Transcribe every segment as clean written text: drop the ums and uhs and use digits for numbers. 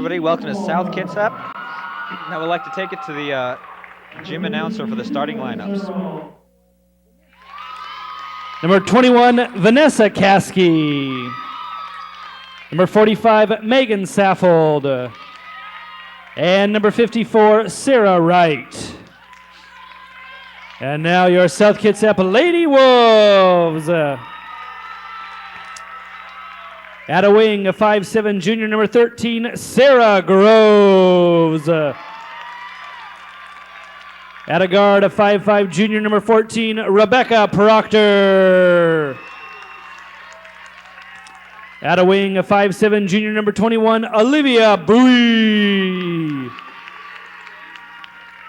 everybody. Welcome to South Kitsap. Now we'd like to take it to the gym announcer for the starting lineups. Number 21, Vanessa Caskey. Number 45, Megan Saffold. And number 54, Sarah Wright. And now your South Kitsap Lady Wolves. At a wing, a 5'7" junior, number 13, Sarah Groves. At a guard, a 5'5" junior, number 14, Rebecca Proctor. At a wing, a 5'7" junior, number 21, Olivia Bowie.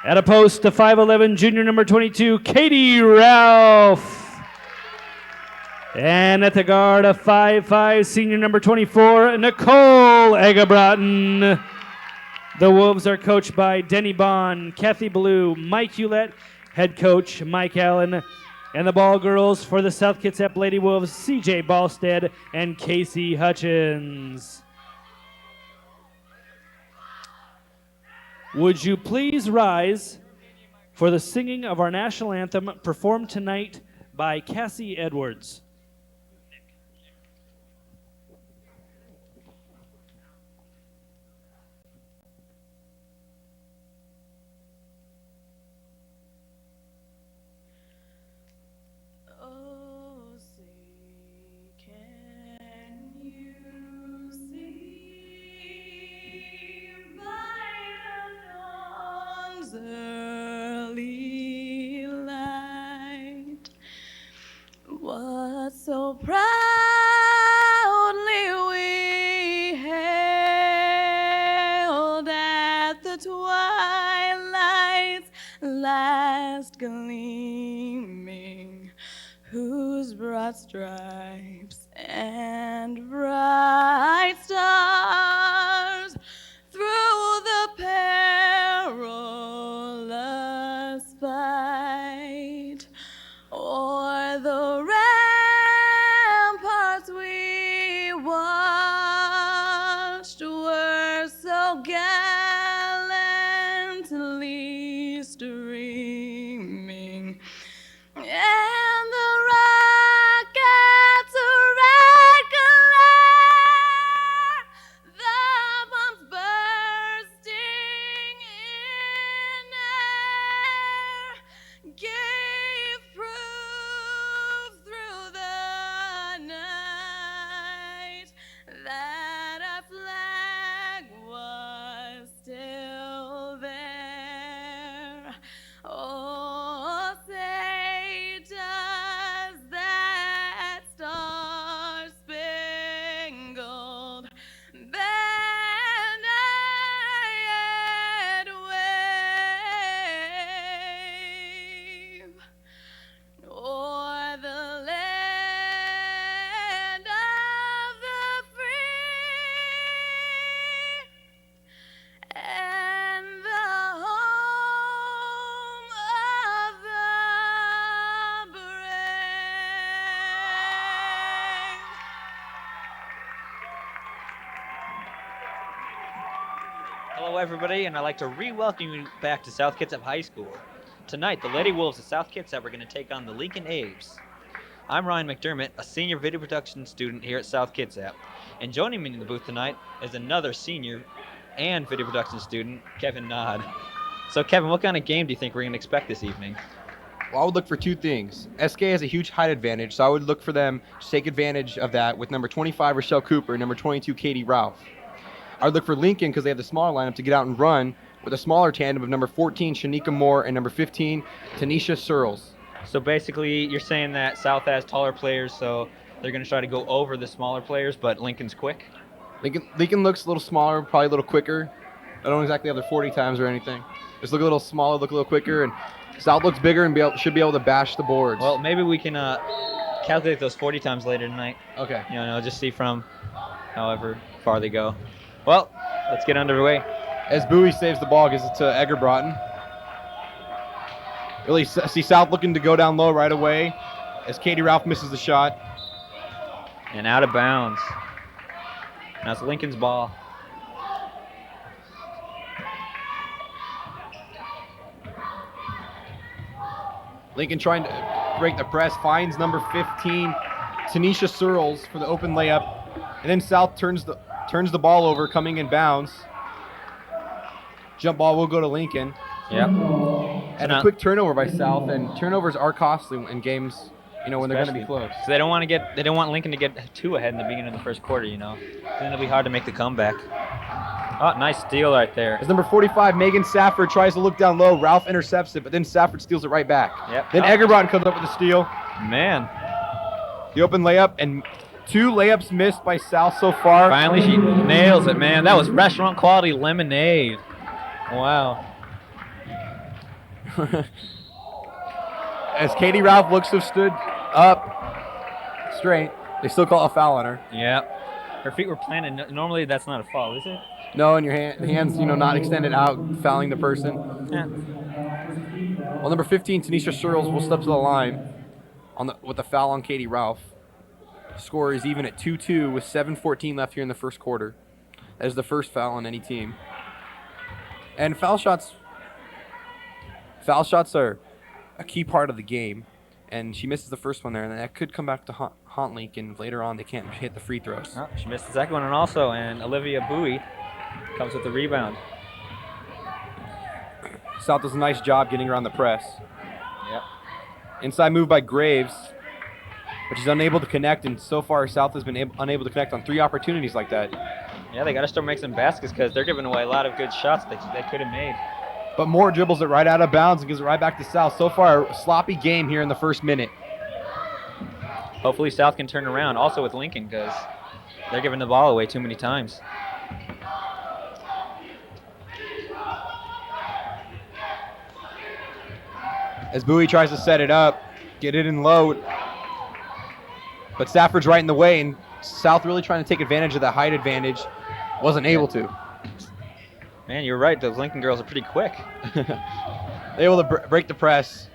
At a post, a 5'11" junior, number 22, Katie Ralph. And at the guard, a 5'5" senior, number 24, Nicole Egebrotten. The Wolves are coached by Denny Bond, Kathy Blue, Mike Hewlett, head coach Mike Allen, and the ball girls for the South Kitsap Lady Wolves, CJ Ballstead and Casey Hutchins. Would you please rise for the singing of our national anthem performed tonight by Cassie Edwards? Early light, what so proudly we hailed at the twilight's last gleaming, whose broad stripes and bright stars through the perilous fight o'er the ramparts we watched were so gallantly streaming, and the rockets' red glare, the bombs bursting in air, gave proof through the night that our flag was still there. Oh, say does that star-spangled banner yet wave o'er the land of the free and the home of the brave. Hello, everybody, and I'd like to re-welcome you back to South Kitsap High School. Tonight, the Lady Wolves of South Kitsap are going to take on the Lincoln Abes. I'm Ryan McDermott, a senior video production student here at South Kitsap, and joining me in the booth tonight is another senior and video production student, Kevin Nod. So, Kevin, what kind of game do you think we're going to expect this evening? Well, I would look for two things. SK has a huge height advantage, so I would look for them to take advantage of that with number 25, Rochelle Cooper, and number 22, Katie Ralph. I would look for Lincoln because they have the smaller lineup to get out and run with a smaller tandem of number 14, Shanika Moore, and number 15, Tanisha Searles. So basically, you're saying that South has taller players, so they're going to try to go over the smaller players, but Lincoln's quick? Lincoln looks a little smaller, probably a little quicker. I don't exactly have their 40 times or anything. Just look a little smaller, look a little quicker, and South looks bigger and should be able to bash the boards. Well, maybe we can calculate those 40 times later tonight. Okay. You know, just see from however far they go. Well, let's get underway. As Bowie saves the ball, gives it to Egebrotten. Really see South looking to go down low right away as Katie Ralph misses the shot. And out of bounds. Now it's Lincoln's ball. Lincoln trying to break the press, finds number 15, Tanisha Searles for the open layup. And then South turns the ball over, coming in bounds. Jump ball will go to Lincoln. Yep. And a quick turnover by South, and turnovers are costly in games, when they're going to be close. So they don't want Lincoln to get too ahead in the beginning of the first quarter, Then it'll be hard to make the comeback. Oh, nice steal right there. As number 45, Megan Safford tries to look down low, Ralph intercepts it, but then Safford steals it right back. Yep. Then Eggerbrotten comes up with the steal. Man. The open layup, and 2 layups missed by South so far. Finally, she nails it, man. That was restaurant quality lemonade. Wow. As Katie Ralph looks to have stood up straight, they still call a foul on her. Yep. Her feet were planted. Normally, that's not a foul, is it? No, and your hands, not extended out, fouling the person. Yeah. Well, number 15, Tanisha Searles will step to the line with a foul on Katie Ralph. Score is even at 2-2 with 7:14 left here in the first quarter. That is the first foul on any team. And foul shots are a key part of the game. And she misses the first one there, and that could come back to haunt Lincoln later on. They can't hit the free throws. Oh, she missed the second one, and Olivia Bowie comes with the rebound. South does a nice job getting around the press. Yep. Inside move by Graves, but she's unable to connect, and so far South has been unable to connect on 3 opportunities like that. Yeah, they got to start making some baskets because they're giving away a lot of good shots they could have made. But Moore dribbles it right out of bounds and gives it right back to South. So far, a sloppy game here in the first minute. Hopefully South can turn around also with Lincoln because they're giving the ball away too many times. As Bowie tries to set it up, get it in low. But Stafford's right in the way, and South really trying to take advantage of the height advantage. Wasn't able to. Man, you're right. Those Lincoln girls are pretty quick. They're able to break the press.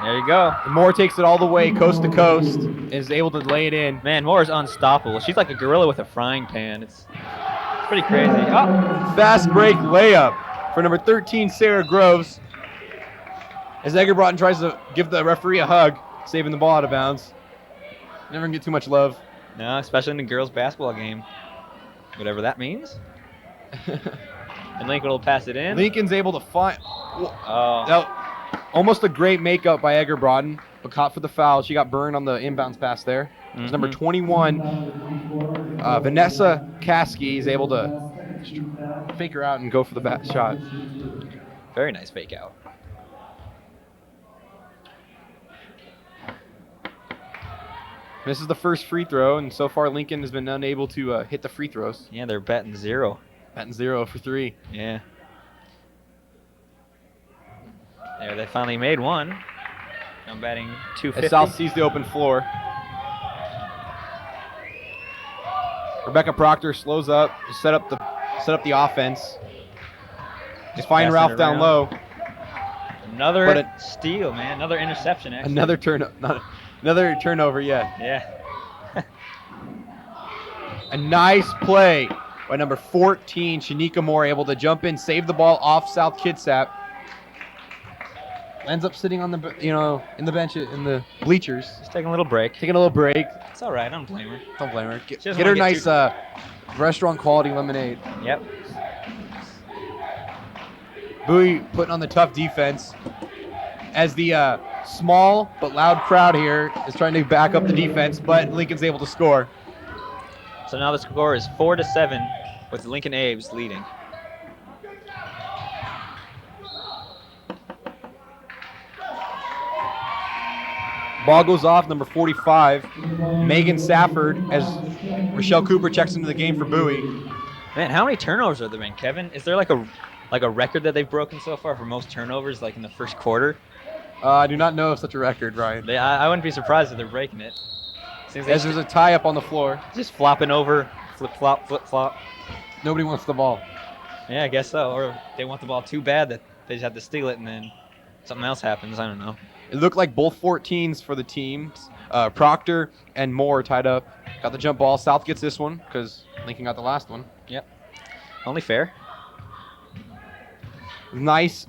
There you go. Moore takes it all the way coast to coast and is able to lay it in. Man, Moore is unstoppable. She's like a gorilla with a frying pan. It's pretty crazy. Oh. Fast break layup for number 13, Sarah Groves. As Eggerbrotten tries to give the referee a hug, saving the ball out of bounds. Never can get too much love. No, especially in the girls' basketball game. Whatever that means. And Lincoln will pass it in. Lincoln's able to find. Oh. That, almost a great makeup by Eggerbrotten, but caught for the foul. She got burned on the inbounds pass there. It's number 21, Vanessa Caskey is able to fake her out and go for the back shot. Very nice fake out. This is the first free throw, and so far Lincoln has been unable to hit the free throws. Yeah, they're batting 0. Batting 0 for 3. Yeah. There, they finally made one. I'm batting 250. As South sees the open floor. Rebecca Proctor slows up, set up the offense. Just find passing Ralph it down around. low. Another steal, man. Another interception, actually. Another turnover, yeah. Yeah. A nice play by number 14, Shanika Moore, able to jump in, save the ball off South Kitsap. Ends up sitting on the, in the bench, in the bleachers. Just taking a little break. Taking a little break. It's all right. I don't blame her. Don't blame her. Get doesn't her wanna get nice restaurant quality lemonade. Yep. Bowie putting on the tough defense as the small but loud crowd here is trying to back up the defense, but Lincoln's able to score. So now the score is 4-7 with Lincoln Abes leading. Ball goes off, number 45, Megan Safford, as Rochelle Cooper checks into the game for Bowie. Man, how many turnovers are there been, Kevin? Is there like a record that they've broken so far for most turnovers, like in the first quarter? I do not know of such a record, Ryan. I wouldn't be surprised if they're breaking it. Seems As there's a tie up on the floor. just flopping over, flip flop, flip flop. Nobody wants the ball. Yeah, I guess so. Or they want the ball too bad that they just have to steal it and then something else happens. I don't know. It looked like both 14s for the teams. Proctor and Moore tied up. Got the jump ball. South gets this one because Lincoln got the last one. Yep. Only fair. Nice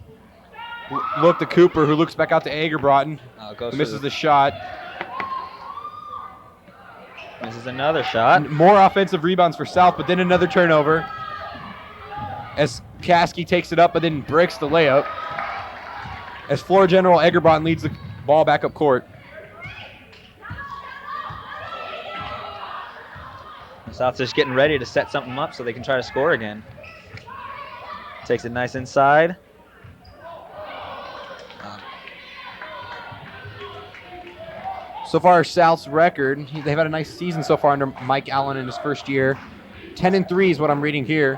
look to Cooper, who looks back out to Agerbrotten, Goes who for misses the shot. Misses another shot. More offensive rebounds for South, but then another turnover as Caskey takes it up, but then breaks the layup. As floor general Agerbrotten leads the ball back up court. South's just getting ready to set something up so they can try to score again. Takes it nice inside. So far, South's record, they've had a nice season so far under Mike Allen in his first year. 10-3 is what I'm reading here.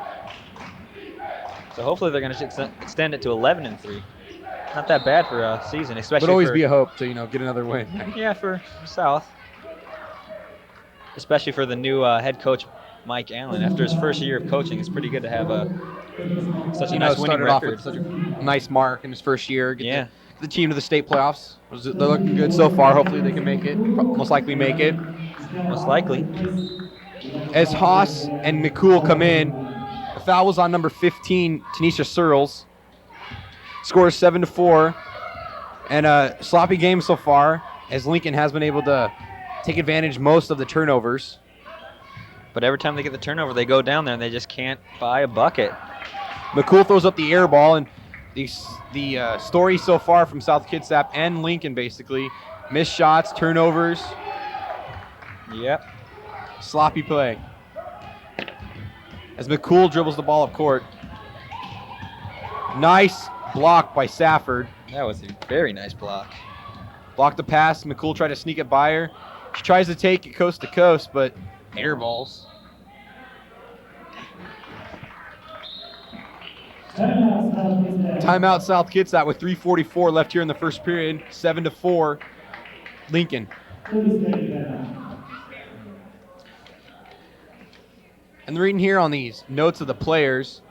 So hopefully they're going to extend it to 11-3. Not that bad for a season, especially Would always for, be a hope to get another win. Yeah, for South. Especially for the new head coach, Mike Allen. After his first year of coaching, it's pretty good to have such a nice winning started off record. with such a nice mark in his first year. Get Yeah. the team to the state playoffs. They're looking good so far. Hopefully they can make it. Most likely make it. Most likely. As Haas and McCool come in, the foul was on number 15, Tanisha Searles. Scores 7-4. And a sloppy game so far, as Lincoln has been able to take advantage most of the turnovers. But every time they get the turnover, they go down there and they just can't buy a bucket. McCool throws up the air ball, and the story so far from South Kitsap and Lincoln basically, missed shots, turnovers, Yep. sloppy play. As McCool dribbles the ball up court. Nice block by Safford. That was a very nice block. Blocked the pass. McCool tried to sneak it by her. She tries to take it coast to coast, but air balls. Timeout South Kitsap with 3:44 left here in the first period. 7-4, Lincoln. And reading here on these notes of the players,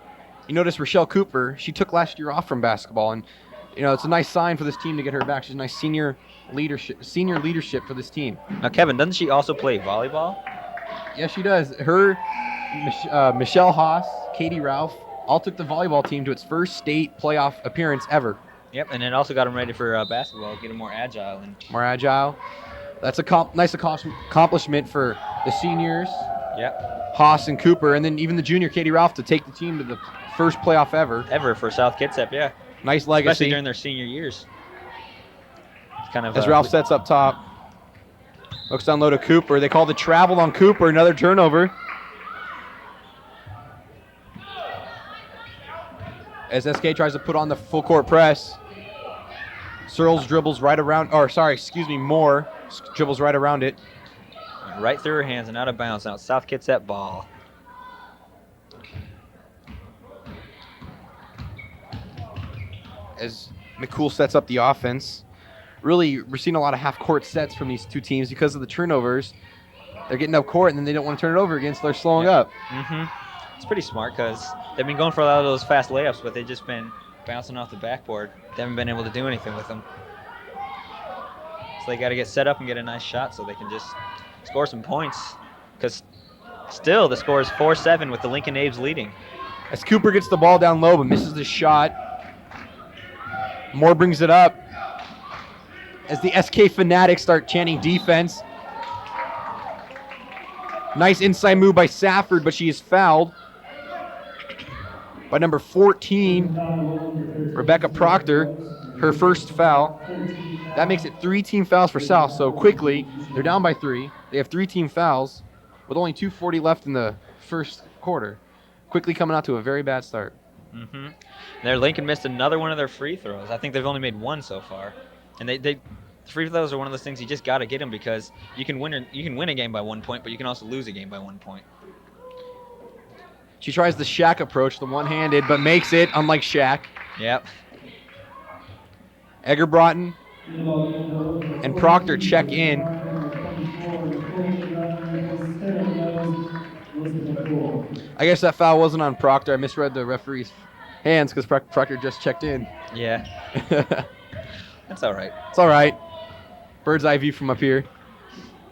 you notice Rochelle Cooper, she took last year off from basketball, and it's a nice sign for this team to get her back. She's a nice senior leadership for this team. Now, Kevin, doesn't she also play volleyball? Yes, she does. Her, Michelle Haas, Katie Ralph, all took the volleyball team to its first state playoff appearance ever. Yep, and it also got them ready for basketball, get them more agile. More agile. That's a nice accomplishment for the seniors, Yep. Haas and Cooper, and then even the junior Katie Ralph to take the team to the first playoff ever. Ever for South Kitsap, yeah. Nice legacy. Especially during their senior years. It's kind of As Ralph sets up top. Looks down low to Cooper. They call the travel on Cooper. Another turnover. As SK tries to put on the full court press. Searles dribbles right around, Moore dribbles right around it. right through her hands and out of bounds. Now it's South Kitsap ball. As McCool sets up the offense. Really, we're seeing a lot of half-court sets from these two teams because of the turnovers. They're getting up court, and then they don't want to turn it over again, so they're slowing up. Mm-hmm. It's pretty smart because they've been going for a lot of those fast layups, but they've just been bouncing off the backboard. They haven't been able to do anything with them. So they got to get set up and get a nice shot so they can just score some points. Because still, the score is 4-7 with the Lincoln Abes leading. As Cooper gets the ball down low but misses the shot. Moore brings it up. As the SK Fanatics start chanting defense. Nice inside move by Safford, but she is fouled by number 14, Rebecca Proctor, her first foul. That makes it 3 team fouls for South. So quickly, they're down by 3. They have 3 team fouls with only 2:40 left in the first quarter. Quickly coming out to a very bad start. Mm-hmm. Their Lincoln missed another one of their free throws. I think they've only made 1 so far. And free throws are one of those things you just got to get them because you can win a game by 1 point, but you can also lose a game by 1 point. She tries the Shaq approach, the one-handed, but makes it, unlike Shaq. Yep. Egerbrotten and Proctor check in. I guess that foul wasn't on Proctor. I misread the referee's hands because Proctor just checked in. Yeah. That's all right. It's all right. Bird's eye view from up here.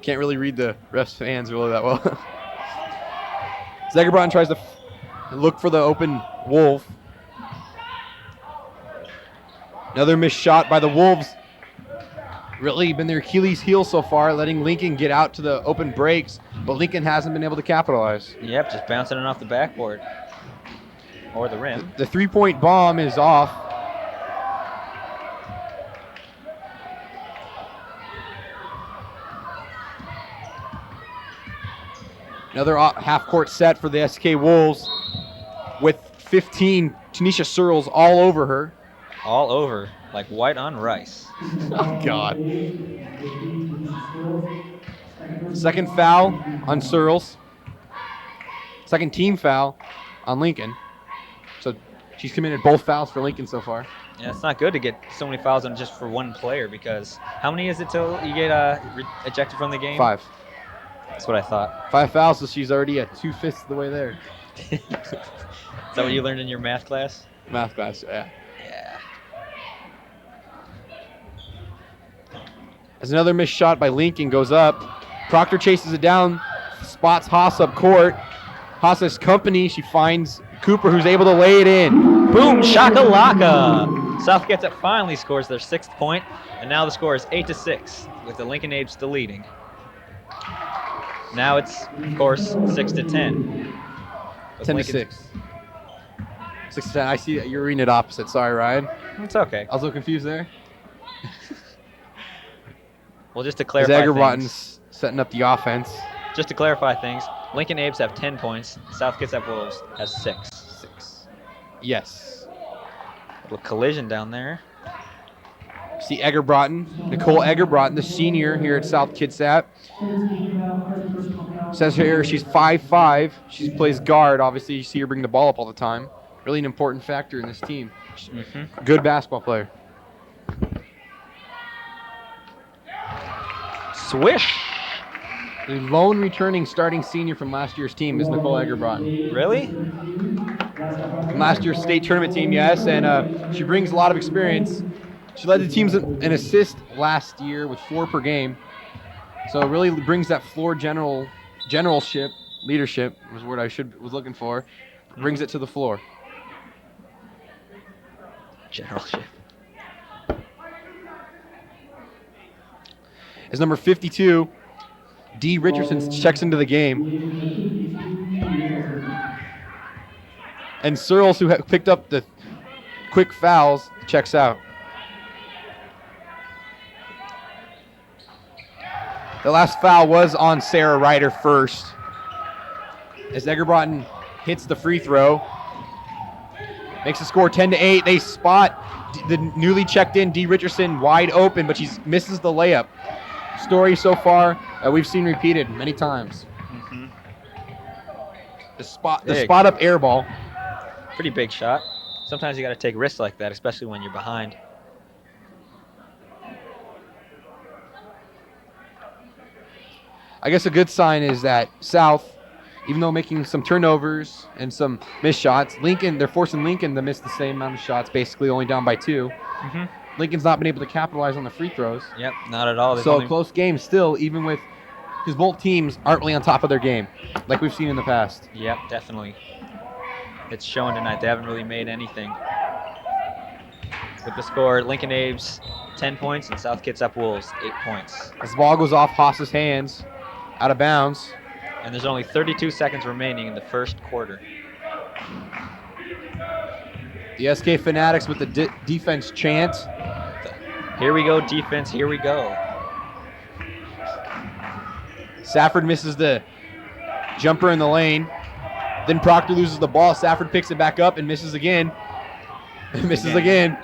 Can't really read the ref's hands really that well. Egerbrotten tries to look for the open Wolf. Another missed shot by the Wolves. Really been their Achilles heel so far, letting Lincoln get out to the open breaks, but Lincoln hasn't been able to capitalize. Yep, just bouncing it off the backboard. Or the rim. The three-point bomb is off. Another half-court set for the SK Wolves with 15 Tanisha Searles all over her. All over, like white on rice. Oh, God. Second foul on Searles. Second team foul on Lincoln. So she's committed both fouls for Lincoln so far. Yeah, it's not good to get so many fouls on just for one player because how many is it till you get ejected from the game? 5. That's what I thought. 5 fouls, so she's already at 2/5 of the way there. Is that what you learned in your math class? Math class, yeah. Yeah. As another missed shot by Lincoln goes up. Proctor chases it down, spots Haas up court. Haas has company. She finds Cooper, who's able to lay it in. Boom, shakalaka! Southgate finally scores their 6th point, and now the score is 8-6, with the Lincoln Abes still leading. Now it's, of course, 6-10. 10-6. 6-10. I see that you're reading it opposite. Sorry, Ryan. It's okay. I was a little confused there. Well, just to As clarify Eggerbotten's setting up the offense. Just to clarify things, Lincoln Abes have 10 points. South Kitsap Wolves has 6. 6. Yes. Little collision down there. See Eggerbrotten, Nicole Eggerbrotten, the senior here at South Kitsap. Says here she's 5'5". She plays guard. Obviously, you see her bring the ball up all the time. Really an important factor in this team. Mm-hmm. Good basketball player. Swish! The lone returning starting senior from last year's team is Nicole Eggerbrotten. Really? From last year's state tournament team, yes, and she brings a lot of experience. She led the teams in assist last year with 4 per game. So it really brings that floor generalship, leadership was the word I was looking for. Brings it to the floor. Generalship. As number 52, Dee Richardson checks into the game. And Searles, who picked up the quick fouls, checks out. The last foul was on Sarah Ryder first. As Eggerbrotten hits the free throw. Makes the score 10-8. They spot the newly checked in Dee Richardson wide open, but she misses the layup. Story so far we've seen repeated many times. Mm-hmm. The spot up air ball. Pretty big shot. Sometimes you got to take risks like that, especially when you're behind. I guess a good sign is that South, even though making some turnovers and some missed shots, they're forcing Lincoln to miss the same amount of shots, basically only down by 2. Mm-hmm. Lincoln's not been able to capitalize on the free throws. Yep, not at all. So close game still, even with, because both teams aren't really on top of their game, like we've seen in the past. Yep, definitely. It's showing tonight. They haven't really made anything. With the score, Lincoln Abes 10 points and South Kitsap Wolves 8 points. As the ball goes off Haas's hands, out of bounds. And there's only 32 seconds remaining in the first quarter. The SK Fanatics with the defense chant. Here we go, defense, here we go. Safford misses the jumper in the lane. Then Proctor loses the ball. Safford picks it back up and misses again. Misses again.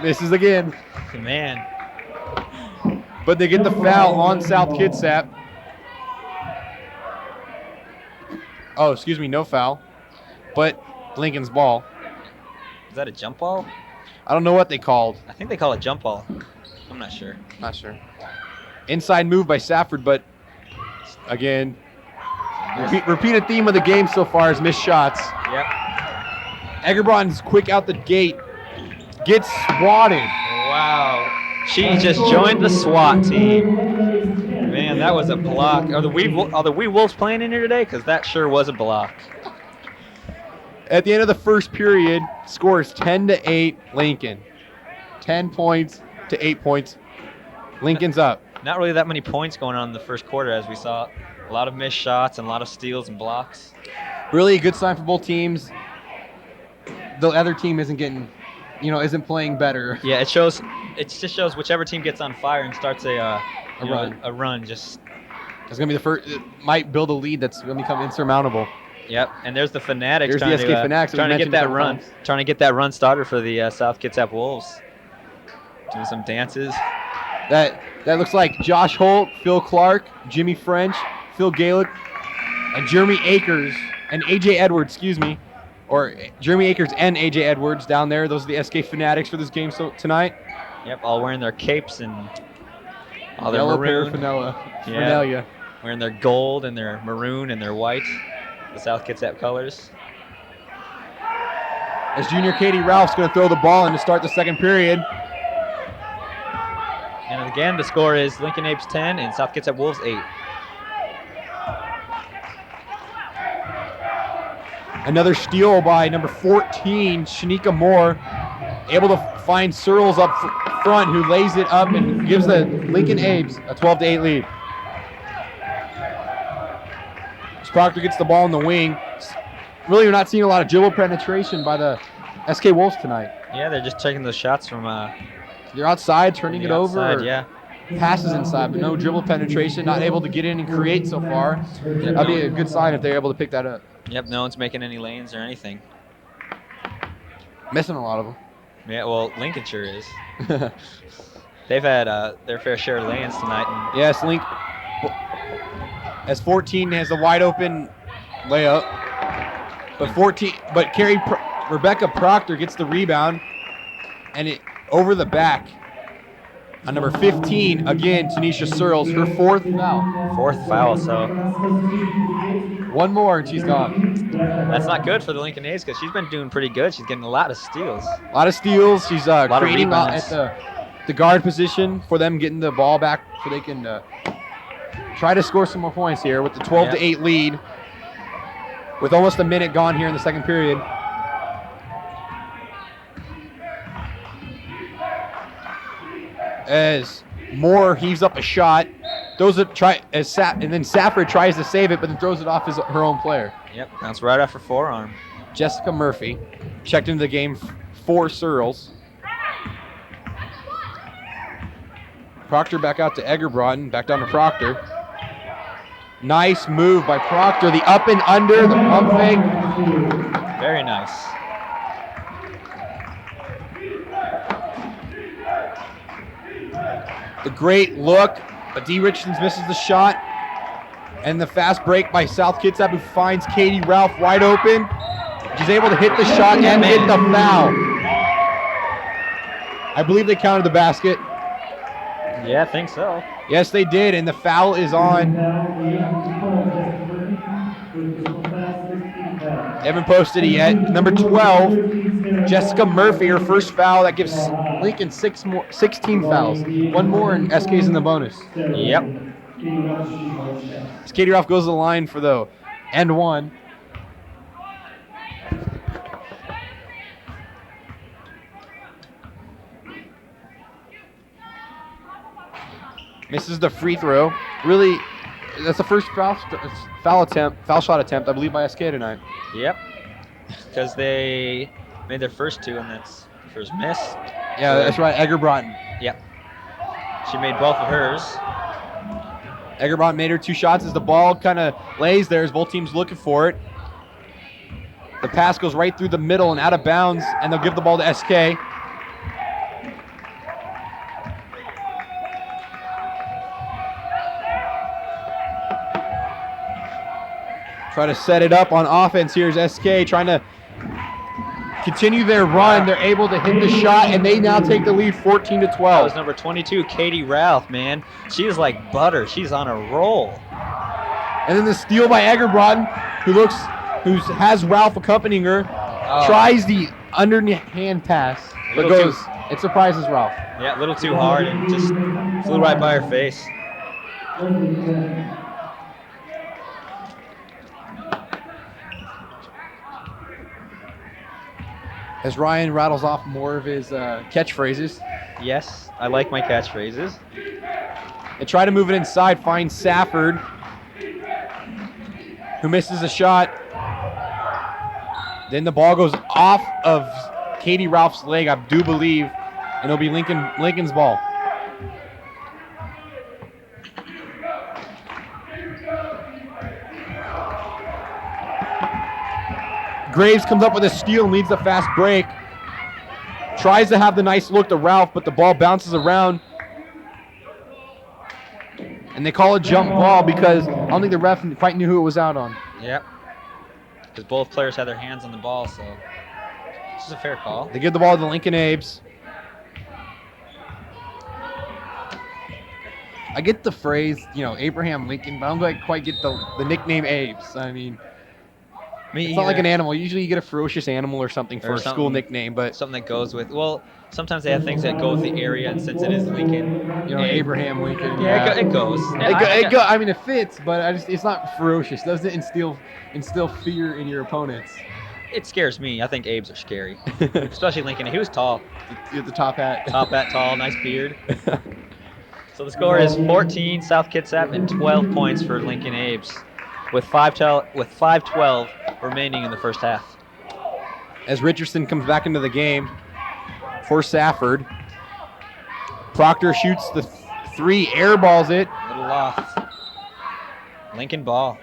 Misses again. Man. But they get the foul on South Kitsap. Oh, excuse me, no foul. But Lincoln's ball. Is that a jump ball? I don't know what they called. I think they call it jump ball. I'm not sure. Not sure. Inside move by Safford, but again, repeated theme of the game so far is missed shots. Yep. Eggerbron's quick out the gate. Gets swatted. Wow. She just joined the SWAT team. Man, that was a block. Are the Wee Wolves playing in here today? Because that sure was a block. At the end of the first period, score is 10-8 Lincoln. 10 points to 8 points. Lincoln's up. Not really that many points going on in the first quarter, as we saw. A lot of missed shots and a lot of steals and blocks. Really a good sign for both teams. The other team isn't getting, isn't playing better. Yeah, it shows. It just shows whichever team gets on fire and starts a run. A run. Just It's going to be the first. It might build a lead that's going to become insurmountable. yep. And there's the Fanatics There's trying the SK to Fanatics that we trying to get mentioned a that couple run. times. Trying to get that run started for the South Kitsap Wolves. Doing some dances. That looks like Josh Holt, Phil Clark, Jimmy French, Phil Galick, and Jeremy Akers and AJ Edwards, or Jeremy Akers and AJ Edwards down there. Those are the SK Fanatics for this game tonight. Yep, all wearing their capes and all their Yellow maroon. paraphernalia. Wearing their gold and their maroon and their white, the South Kitsap colors. As junior Katie Ralph's going to throw the ball in to start the second period. And again, the score is Lincoln Apes 10 and South Kitsap Wolves 8. Another steal by number 14, Shanika Moore, able to find Searles up front, who lays it up and gives the Lincoln Apes a 12-8 lead. Proctor gets the ball in the wing. Really, we're not seeing a lot of dribble penetration by the SK Wolves tonight. Yeah, they're just taking those shots from They're outside, turning it over. outside, or yeah. Passes inside, but no dribble penetration. Not able to get in and create so far. That'd be a good sign if they're able to pick that up. Yep, no one's making any lanes or anything. Missing a lot of them. Yeah, well, Lincoln sure is. They've had their fair share of lanes tonight. And Yes, Link. As 14 has a wide open layup, but Rebecca Proctor gets the rebound, and it over the back on number 15 again. Tanisha Searles, her fourth foul. So One more and she's gone. that's not good for the Lincoln A's because she's been doing pretty good. She's getting a lot of steals. A lot of steals. She's lot of creating rebounds. at the guard position for them, getting the ball back so they can try to score some more points here with the 12-8 lead. With almost a minute gone here in the second period. As Moore heaves up a shot, throws it and then Safford tries to save it, but then throws it off her own player. Yep, bounced right off her forearm. Jessica Murphy checked into the game for Searles. Proctor back out to Eggerbrotten, back down to Proctor. Nice move by Proctor, the up and under, the pump fake. Very nice. The great look, but D. Richards misses the shot. And the fast break by South Kitsap, who finds Katie Ralph wide open. She's able to hit the shot and hit the foul. I believe they counted the basket. Yeah, I think so. Yes, they did, and the foul is on. They haven't posted it yet. Number 12, Jessica Murphy, her first foul. That gives Lincoln 16 fouls. One more, and SK's in the bonus. Yep. As Katie Ralph goes to the line for the end one. Misses the free throw. Really, that's the first foul shot attempt, I believe, by SK tonight. Yep. Because they made their first two, and that's the first miss. Yeah, that's right. Eggerbrotten. Yep. She made both of hers. Eggerbrotten made her two shots as the ball kind of lays there as both teams looking for it. The pass goes right through the middle and out of bounds, and they'll give the ball to SK. Try to set it up on offense. Here's SK trying to continue their run. They're able to hit the shot, and they now take the lead 14-12. That was number 22, Katie Ralph, man. She is like butter. She's on a roll. And then the steal by Eggerbrotten, who has Ralph accompanying her, tries the underhand pass, but it surprises Ralph. Yeah, a little too hard and just flew right by her face. As Ryan rattles off more of his catchphrases. Yes, I like my catchphrases. They try to move it inside, find Safford, who misses a shot. Then the ball goes off of Katie Ralph's leg, I do believe, and it'll be Lincoln's ball. Graves comes up with a steal and leads the fast break. Tries to have the nice look to Ralph, but the ball bounces around. And they call it jump ball because I don't think the ref quite knew who it was out on. Yep. Because both players had their hands on the ball, so this is a fair call. They give the ball to Lincoln Abes. I get the phrase, Abraham Lincoln, but I don't quite get the nickname Abes. I mean, it's not like an animal. Usually you get a ferocious animal or something for a school nickname, but something that goes with, well, sometimes they have things that go with the area, and since it is Lincoln, Abraham Lincoln. Yeah, it goes. I mean, it fits, but it's not ferocious. It doesn't instill fear in your opponents. It scares me. I think Abes are scary, especially Lincoln. He was tall. The top hat. Top hat, tall, nice beard. So the score is 14 South Kitsap and 12 points for Lincoln Abes, with 5:12 remaining in the first half. As Richardson comes back into the game for Safford, Proctor shoots the three, airballs it. Little off. Lincoln ball.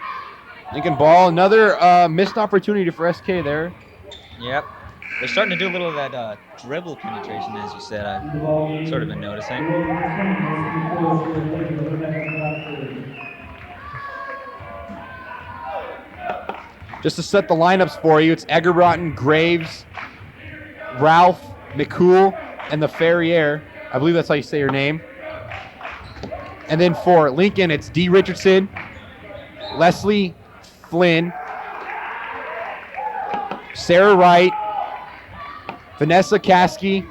Another missed opportunity for SK there. Yep. They're starting to do a little of that dribble penetration, as you said. I've sort of been noticing. Just to set the lineups for you, it's Eggerbrotten, Graves, Ralph, McCool, and the Ferrier. I believe that's how you say your name. And then for Lincoln, it's D. Richardson, Leslie Flynn, Sarah Wright, Vanessa Caskey,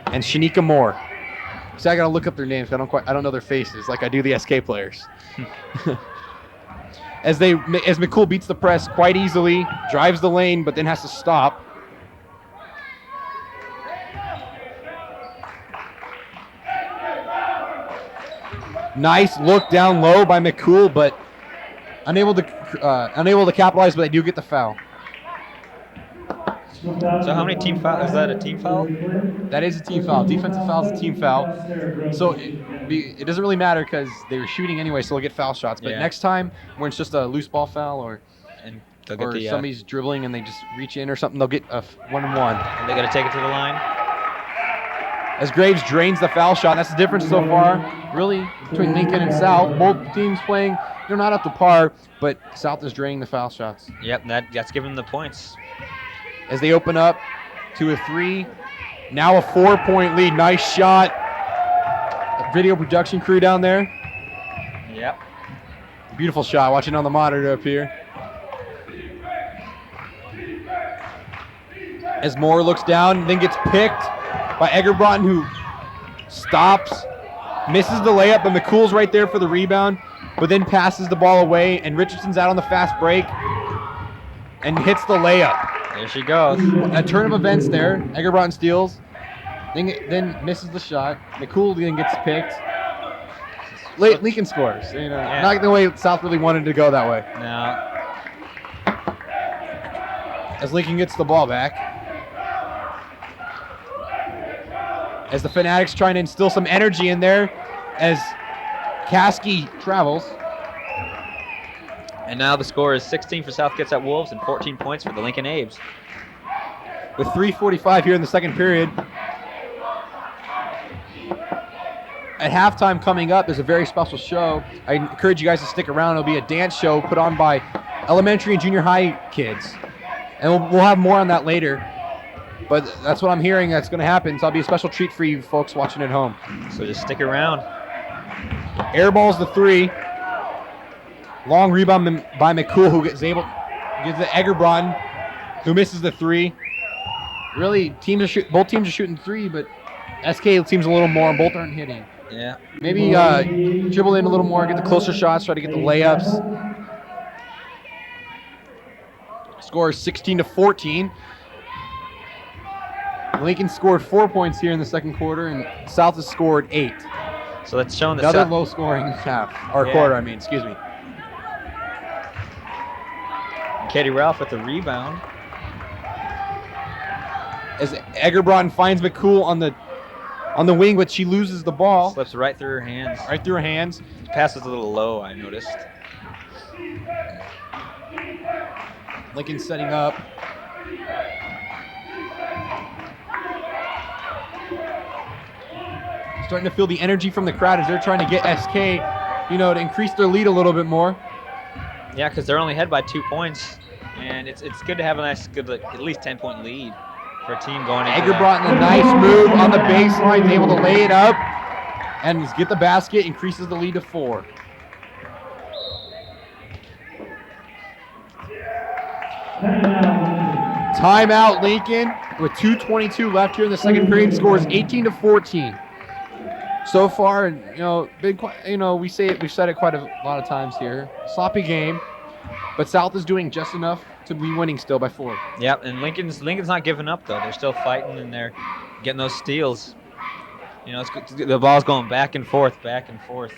and Shanika Moore. So I gotta look up their names. I don't know their faces like I do the SK players. As McCool beats the press quite easily, drives the lane, but then has to stop. Nice look down low by McCool, but unable to capitalize. But they do get the foul. So how many team fouls? Is that a team foul? That is a team foul. Defensive foul is a team foul. So it doesn't really matter because they were shooting anyway, so they'll get foul shots. But next time, when it's just a loose ball foul or somebody's dribbling and they just reach in or something, they'll get a 1-and-1. And they got to take it to the line. As Graves drains the foul shot, that's the difference so far, really, between Lincoln and South. Both teams playing, not up to par, but South is draining the foul shots. Yep, that's giving them the points. As they open up to a 3. Now a 4-point lead. Nice shot. Video production crew down there. Yep. Beautiful shot. Watching on the monitor up here. As Moore looks down, then gets picked by Eggerbrotten, who stops, misses the layup, but McCool's right there for the rebound, but then passes the ball away, and Richardson's out on the fast break and hits the layup. There she goes. A turn of events there. Eggerbrotten steals, then misses the shot. McCool then gets picked. Lincoln scores. Not the way South really wanted to go that way. No. As Lincoln gets the ball back. As the Fanatics trying to instill some energy in there as Caskey travels. And now the score is 16 for South Kitsap Wolves and 14 points for the Lincoln Abes. With 3:45 here in the second period. At halftime coming up is a very special show. I encourage you guys to stick around. It'll be a dance show put on by elementary and junior high kids. And we'll have more on that later. But that's what I'm hearing that's going to happen. So it'll be a special treat for you folks watching at home. So just stick around. Airballs the 3. Long rebound by McCool, who gives it Eggerbrotten, who misses the 3. Really, both teams are shooting 3, but SK seems a little more. Both aren't hitting. Yeah. Maybe dribble in a little more, get the closer shots, try to get the layups. Score is 16-14. Lincoln scored 4 points here in the second quarter, and South has scored 8. So that's showing the Another South. low-scoring half, or Yeah. quarter, I mean, excuse me. Katie Ralph with the rebound. As Eggerbrotten finds McCool on the wing, but she loses the ball. Slips right through her hands. Right through her hands. Pass was a little low, I noticed. Lincoln setting up. Starting to feel the energy from the crowd as they're trying to get SK, to increase their lead a little bit more. Yeah, because they're only ahead by 2 points, and it's good to have a nice, good, like, at least 10-point lead for a team going into Eggerbrotten, a nice move on the baseline, able to lay it up and get the basket, increases the lead to 4. Timeout, Lincoln, with 2:22 left here in the second period, scores 18-14. So far, been quite, we've said it quite a lot of times here. Sloppy game, but South is doing just enough to be winning still by 4. Yep, and Lincoln's not giving up though. They're still fighting and they're getting those steals. The ball's going back and forth, back and forth.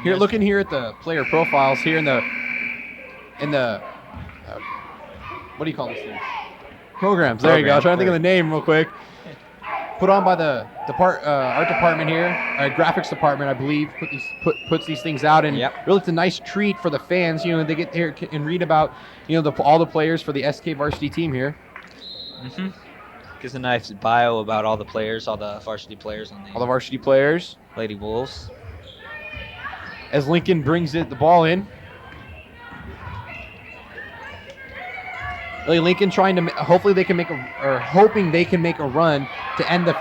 Here, looking here at the player profiles here in the what do you call these things? Programs. There you go. I was trying to think of the name real quick. Put on by the art department here, graphics department, I believe, puts these things out, and really it's a nice treat for the fans. They get here and read about all the players for the SK varsity team here. Gives a nice bio about all the players, all the varsity players on all the varsity players. Lady Wolves. As Lincoln brings the ball in. Really, Lincoln trying to hoping they can make a run to end the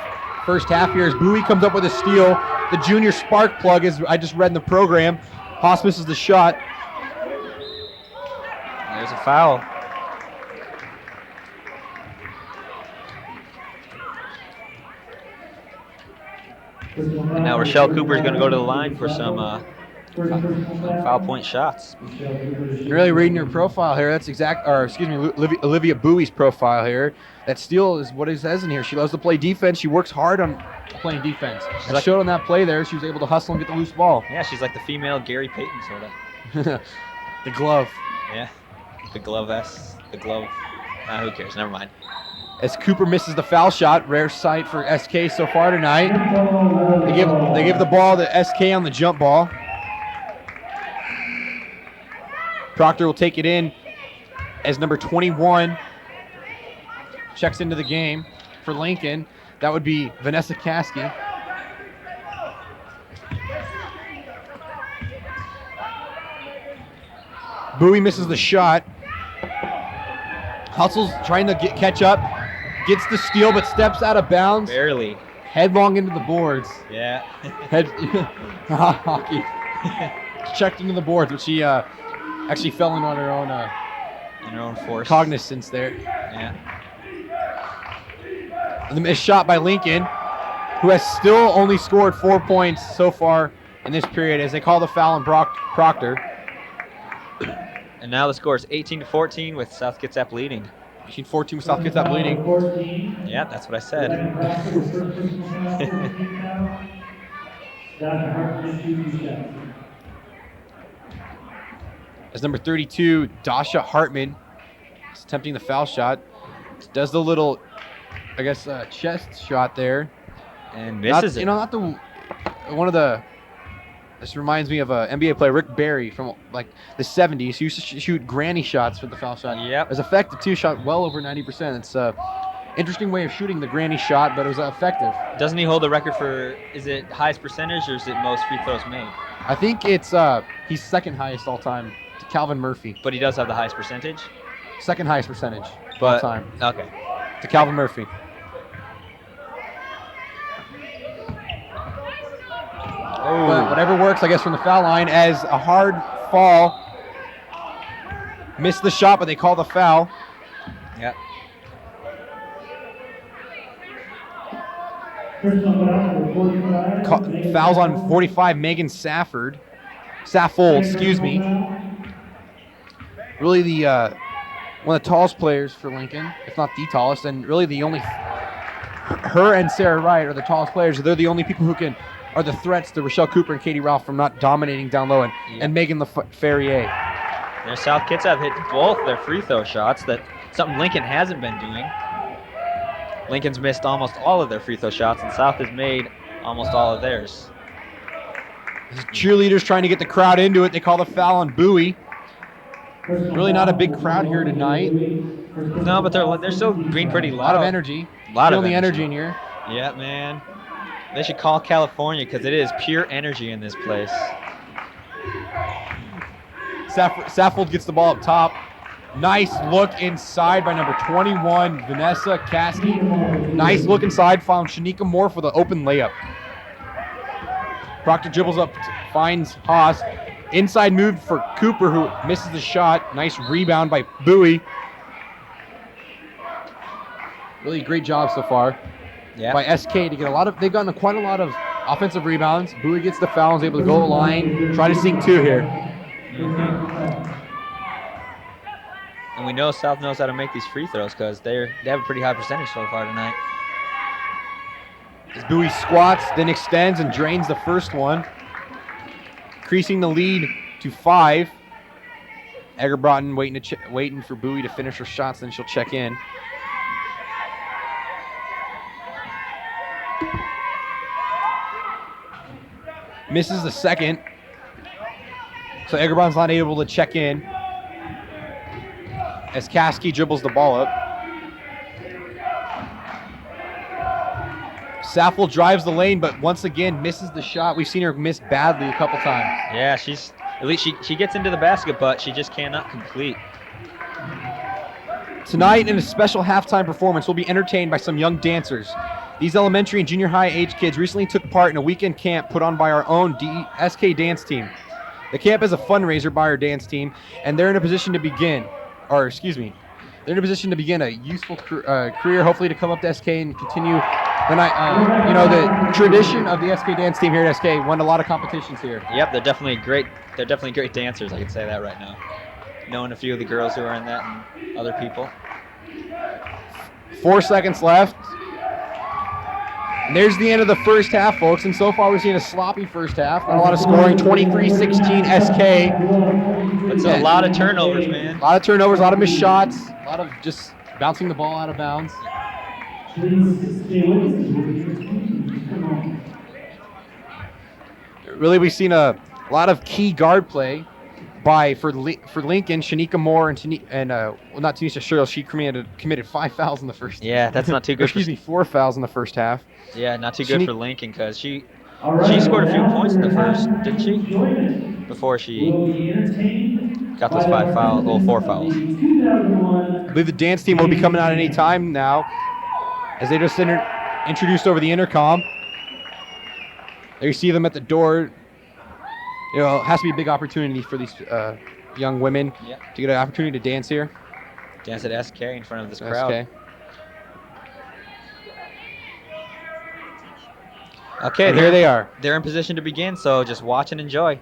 first half here as Bowie comes up with a steal. The junior spark plug, as I just read in the program. Haas misses the shot. There's a foul. And now Rochelle Cooper's going to go to the line for some foul point shots. You're really reading your profile here. That's Olivia Bowie's profile here. That steal is what it says in here. She loves to play defense. She works hard on playing defense. It showed on that play there. She was able to hustle and get the loose ball. Yeah, she's like the female Gary Payton, sort of. The glove. Yeah, the glove S. The glove. Who cares? Never mind. As Cooper misses the foul shot, rare sight for SK so far tonight. They give the ball to SK on the jump ball. Proctor will take it in as number 21 checks into the game for Lincoln. That would be Vanessa Caskey. Bowie misses the shot. Hustles trying to catch up. Gets the steal but steps out of bounds. Barely. Headlong into the boards. Yeah. Hockey. Checked into the boards, but she actually fell in on her own in her own force. Cognizance there. Yeah. And the missed shot by Lincoln, who has still only scored 4 points so far in this period as they call the foul on Proctor. And now the score is 18-14 with South Kitsap leading. 18-14 with South Kitsap leading. Yeah, that's what I said. As number 32, Dasha Hartman, is attempting the foul shot. Does the little, chest shot there. And misses it. This reminds me of an NBA player, Rick Barry, from the 70s. He used to shoot granny shots for the foul shot. Yep. It was effective too, shot well over 90%. It's an interesting way of shooting the granny shot, but it was effective. Doesn't he hold the record for, is it highest percentage or is it most free throws made? I think it's, he's second highest all time to Calvin Murphy. But he does have the highest percentage? Second highest percentage all time. Okay. To Calvin Murphy. But whatever works, I guess, from the foul line as a hard fall. Missed the shot, but they call the foul. Yep. Fouls on 45, Megan Saffold, excuse me. Really the one of the tallest players for Lincoln, if not the tallest, and really the only. Her and Sarah Wright are the tallest players. They're the only people who are the threats to Rochelle Cooper and Katie Ralph from not dominating down low and Megan Ferrier. Their South Kids have hit both their free throw shots. That's something Lincoln hasn't been doing. Lincoln's missed almost all of their free throw shots, and South has made almost all of theirs. Cheerleaders trying to get the crowd into it. They call the foul on Bowie. Really not a big crowd here tonight. No, but they're still being pretty loud. A lot of energy. Feeling the energy in here. Yeah, man. They should call California because it is pure energy in this place. Saffold gets the ball up top. Nice look inside by number 21, Vanessa Caskey. Nice look inside, found Shanika Moore for the open layup. Proctor dribbles up, finds Haas. Inside move for Cooper, who misses the shot. Nice rebound by Bowie. Really great job so far by SK to get they've gotten quite a lot of offensive rebounds. Bowie gets the foul, is able to go to the line, try to sink two here. And we know South knows how to make these free throws because they have a pretty high percentage so far tonight. As Bowie squats, then extends and drains the first one, increasing the lead to 5. Eggerbrotten waiting for Bowie to finish her shots, then she'll check in. Misses the second. So Eggerbron's not able to check in as Caskey dribbles the ball up. Saffold drives the lane, but once again misses the shot. We've seen her miss badly a couple times. Yeah, at least she gets into the basket, but she just cannot complete. Tonight, in a special halftime performance, we'll be entertained by some young dancers. These elementary and junior high age kids recently took part in a weekend camp put on by our own SK dance team. The camp is a fundraiser by our dance team, and they're in a position to begin a useful career, hopefully to come up to SK and continue the tradition of the SK dance team here at SK. Won a lot of competitions here. Yep, they're definitely great dancers, I can say that right now. Knowing a few of the girls who are in that and other people. 4 seconds left. And there's the end of the first half, folks, and so far we've seen a sloppy first half. Not a lot of scoring, 23-16 SK. That's a lot of turnovers, man. A lot of turnovers, a lot of missed shots, a lot of just bouncing the ball out of bounds. Really, we've seen a lot of key guard play for Lincoln, Shanika Moore not Tanisha Sherrill. She committed 5 fouls in the first. Yeah, that's not too good. 4 fouls in the first half. Yeah, not too good for Lincoln because she scored a few points in the first, didn't she? Before she got those 4 fouls. I believe the dance team will be coming out any time now, as they just introduced over the intercom. There you see them at the door. It has to be a big opportunity for these young women to get an opportunity to dance here. Dance at SK in front of this crowd. Okay, there they are. They're in position to begin, so just watch and enjoy.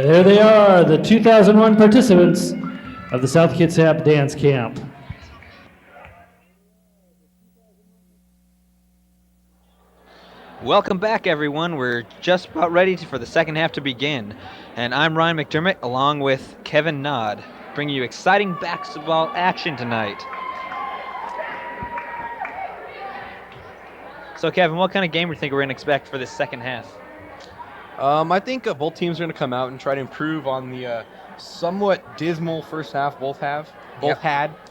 There they are, the 2001 participants of the South Kitsap Dance Camp. Welcome back, everyone. We're just about ready for the second half to begin. And I'm Ryan McDermott, along with Kevin Nod, bringing you exciting basketball action tonight. So, Kevin, what kind of game do you think we're going to expect for this second half? I think both teams are going to come out and try to improve on the somewhat dismal first half both had.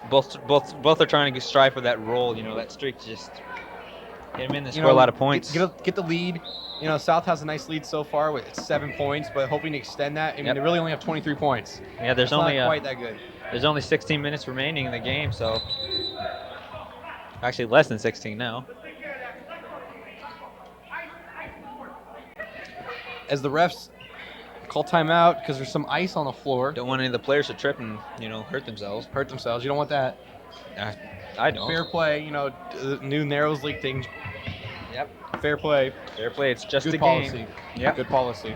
Both are trying to strive for that roll, that streak to just get them in and score a lot of points. Get the lead. South has a nice lead so far with 7 points, but hoping to extend that. I mean, they really only have 23 points. Yeah, there's That's only not quite that good. There's only 16 minutes remaining in the game, so actually less than 16 now. As the refs call timeout because there's some ice on the floor. Don't want any of the players to trip and hurt themselves. You don't want that. I don't. Fair play. The new Narrows League thing. Yep. Fair play. Fair play. It's just Good a policy. game. Yep. Good policy.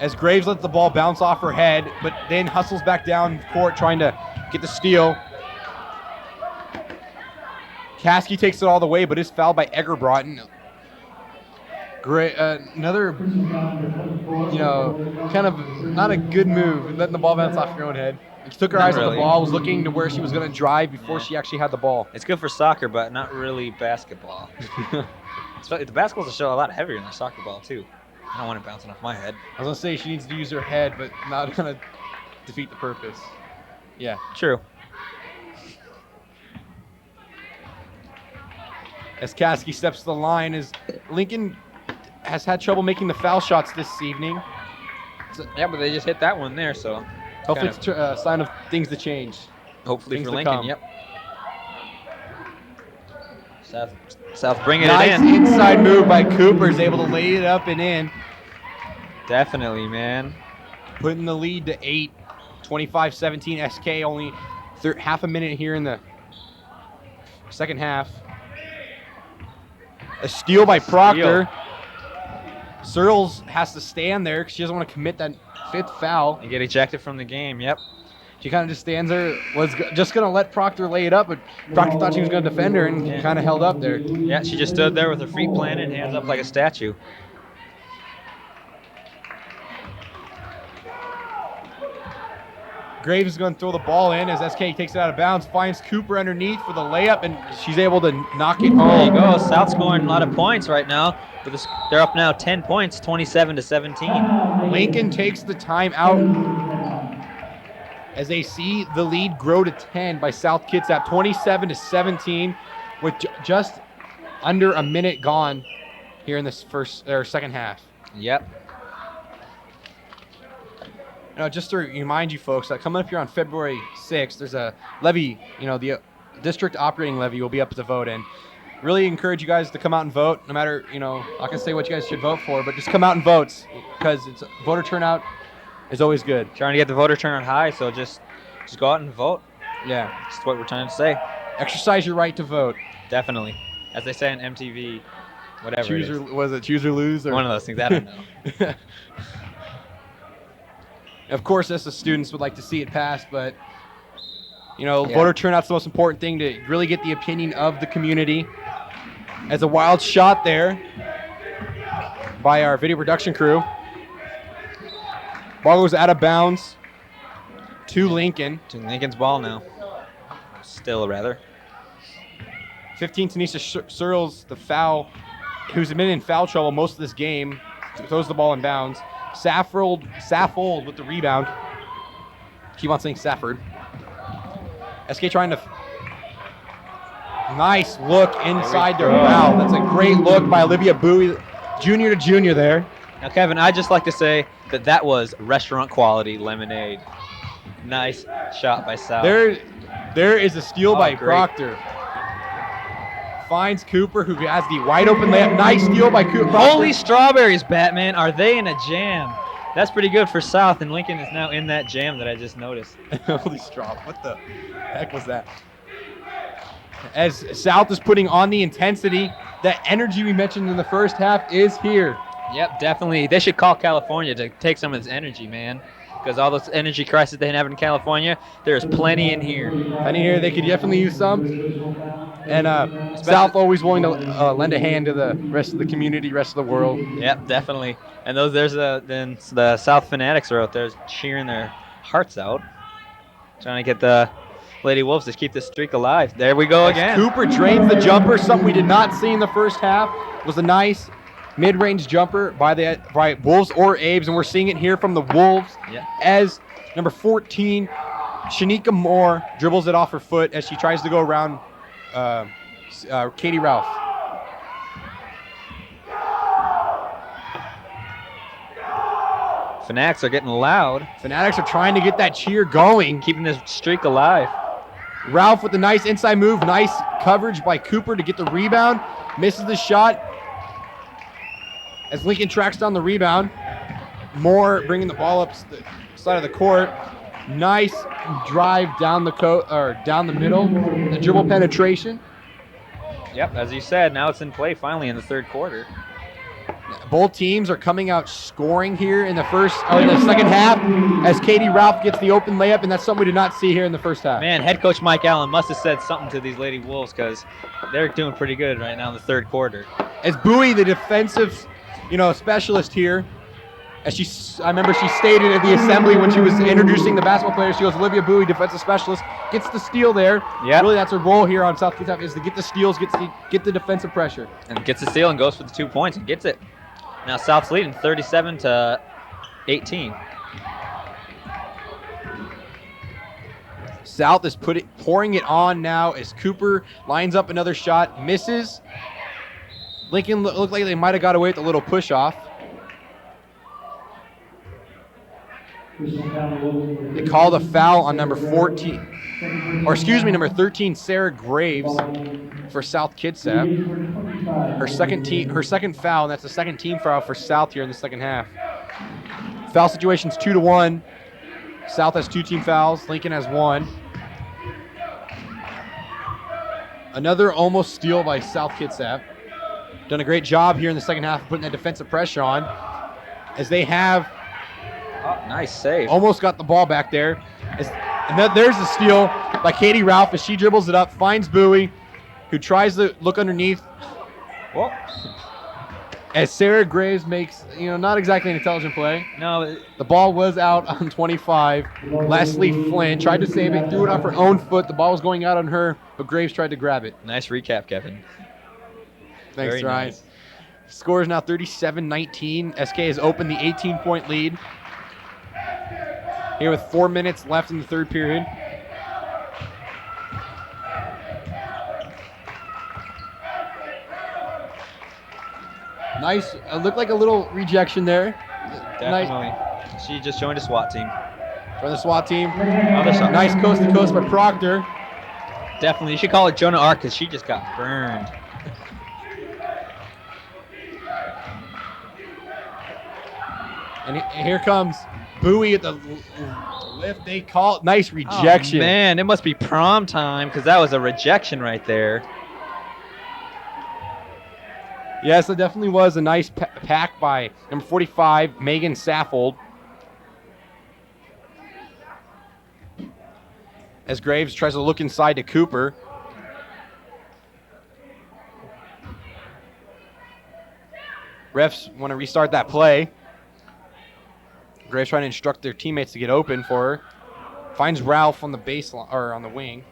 As Graves lets the ball bounce off her head, but then hustles back down court trying to get the steal. Caskey takes it all the way, but is fouled by Eggerbrotten. Great, another, kind of not a good move, letting the ball bounce off your own head. She took her eyes off the ball, was looking to where she was going to drive before she actually had the ball. It's good for soccer, but not really basketball. The basketball's a lot heavier than the soccer ball, too. I don't want it bouncing off my head. I was going to say she needs to use her head, but not going to defeat the purpose. Yeah. True. As Caskey steps to the line, as Lincoln has had trouble making the foul shots this evening. Yeah, but they just hit that one there, so. Hopefully it's a sign of things to change. Hopefully things for to Lincoln, come. yep. South bringing nice it in. Nice inside move by Cooper, is able to lay it up and in. Definitely, man. Putting the lead to 8, 25-17. SK only half a minute here in the second half. A steal by Proctor. Searles has to stand there because she doesn't want to commit that 5th foul. You get ejected from the game, yep. She kind of just stands there, was just going to let Proctor lay it up, but Proctor thought she was going to defend her and kind of held up there. Yeah, she just stood there with her feet planted, hands up like a statue. Graves is going to throw the ball in as SK takes it out of bounds, finds Cooper underneath for the layup, and she's able to knock it home. There you go. South scoring a lot of points right now. But they're up now 10 points, 27-17. Lincoln takes the time out as they see the lead grow to 10 by South Kitsap, 27-17, with just under a minute gone here in this second half. Yep. Just to remind you folks that coming up here on February 6th, there's a levy, the district operating levy will be up to vote in. Really encourage you guys to come out and vote, no matter, I'm not going to say what you guys should vote for, but just come out and vote because voter turnout is always good. Trying to get the voter turnout high, so just go out and vote. Yeah. That's what we're trying to say. Exercise your right to vote. Definitely. As they say on MTV, whatever choose it is. Was it choose or lose? Or? One of those things, I don't know. Of course, us as students would like to see it pass, but, voter turnout's the most important thing to really get the opinion of the community. As a wild shot there by our video production crew. Ball goes out of bounds to Lincoln. To Lincoln's ball now. Still, rather. 15, Tanisha Searles, the foul, who's been in foul trouble most of this game, throws the ball in bounds. Saffold with the rebound. Keep on saying Safford. SK trying to... Nice look inside their foul. That's a great look by Olivia Bowie, junior to junior there. Now, Kevin, I'd just like to say that was restaurant quality lemonade. Nice shot by South. There is a steal by great. Proctor. Finds Cooper, who has the wide open layup. Nice steal by Cooper. Holy strawberries, Batman. Are they in a jam? That's pretty good for South, and Lincoln is now in that jam that I just noticed. Holy straw. What the heck was that? As South is putting on the intensity, that energy we mentioned in the first half is here. Yep, definitely. They should call California to take some of this energy, man. Because all this energy crisis they have in California, there's plenty in here. Plenty here. They could definitely use some. And South always willing to lend a hand to the rest of the community, rest of the world. Yep, definitely. And then the South fanatics are out there cheering their hearts out, trying to get the Lady Wolves to keep this streak alive. There we go again. Cooper drains the jumper, something we did not see in the first half. It was a nice mid-range jumper by Wolves or Abes, and we're seeing it here from the Wolves as number 14, Shanika Moore, dribbles it off her foot as she tries to go around Katie Ralph. Fanatics are getting loud, Fanatics are trying to get that cheer going. keeping this streak alive. Ralph with a nice inside move, nice coverage by Cooper to get the rebound, misses the shot as Lincoln tracks down the rebound. Moore bringing the ball up the side of the court. Nice drive down down the middle, the dribble penetration. Yep, as you said, now it's in play finally in the third quarter. Both teams are coming out scoring here in the second half as Katie Ralph gets the open layup, and that's something we did not see here in the first half. Man, head coach Mike Allen must have said something to these Lady Wolves because they're doing pretty good right now in the third quarter. As Bowie, the defensive, specialist here, I remember she stated at the assembly when she was introducing the basketball players, she goes, Olivia Bowie, defensive specialist, gets the steal there. Yep. Really, that's her role here on South Kids is to get the steals, get the defensive pressure. And gets the steal and goes for the 2 points and gets it. Now South's leading 37-18. South is pouring it on now as Cooper lines up another shot, misses. Lincoln looked like they might have got away with a little push off. They called a foul on number 13, Sarah Graves for South Kitsap. Her second foul, and that's the second team foul for South here in the second half. Foul situation's 2-1. South has 2 team fouls. Lincoln has 1. Another almost steal by South Kitsap. Done a great job here in the second half of putting that defensive pressure on, as they have Nice save. almost got the ball back there. There's the steal by Katie Ralph as she dribbles it up, finds Bowie, who tries to look underneath. Whoa. As Sarah Graves makes, not exactly an intelligent play. No, The ball was out on 25. Leslie Flynn tried to save it, threw it off her own foot. The ball was going out on her, but Graves tried to grab it. nice recap, Kevin. Thanks, Very Ryan. nice. Score is now 37-19. SK has opened the 18-point lead. Here with 4 minutes left in the third period. Nice. Looked like a little rejection there. Definitely. She just joined a SWAT team. From the SWAT team. Other side. Nice coast to coast by Proctor. Definitely. You should call it Jonah Ark because she just got burned. And here comes Bowie at the lift. They call it nice rejection. Oh, man, it must be prom time because that was a rejection right there. Yes, it definitely was a nice pack by number 45, Megan Saffold. As Graves tries to look inside to Cooper. Refs want to restart that play. Graves trying to instruct their teammates to get open for her. Finds Ralph on the baseline or on the wing.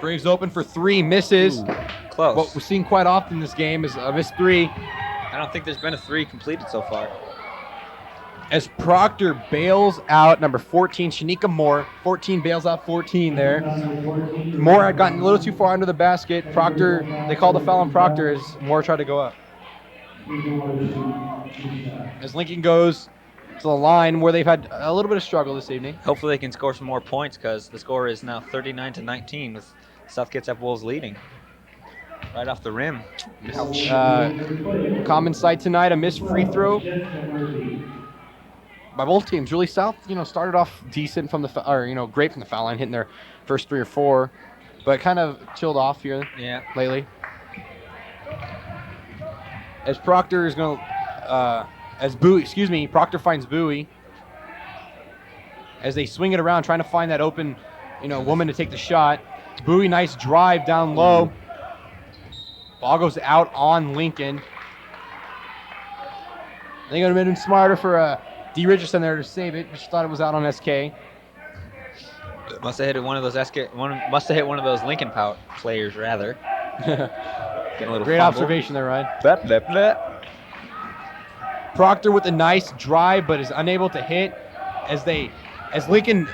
Graves open for 3, misses. Ooh, close. What we're seeing quite often in this game is a missed 3. I don't think there's been a 3 completed so far. As Proctor bails out number 14, Shanika Moore. 14 bails out 14 there. Moore had gotten a little too far under the basket. Proctor, they called the foul on Proctor as Moore tried to go up. As Lincoln goes to the line where they've had a little bit of struggle this evening. Hopefully they can score some more points because the score is now 39-19 with South Kitsap Wolves leading. Right off the rim. Ouch. Common sight tonight, a missed free throw by both teams. Really, South, started off decent from the great from the foul line, hitting their first 3 or 4, but kind of chilled off here Yeah. lately. as Proctor is going to, Proctor finds Bowie as they swing it around, trying to find that open, woman to take the shot. Bowie, nice drive down low. Ball goes out on Lincoln. I think it would have been smarter for D. Richardson there to save it. Just thought it was out on SK. Must have hit one of those must have hit one of those Lincoln players rather. Getting a little Great fumble. observation there, Ryan. Blep, blep, blep. Proctor with a nice drive, but is unable to hit as Lincoln.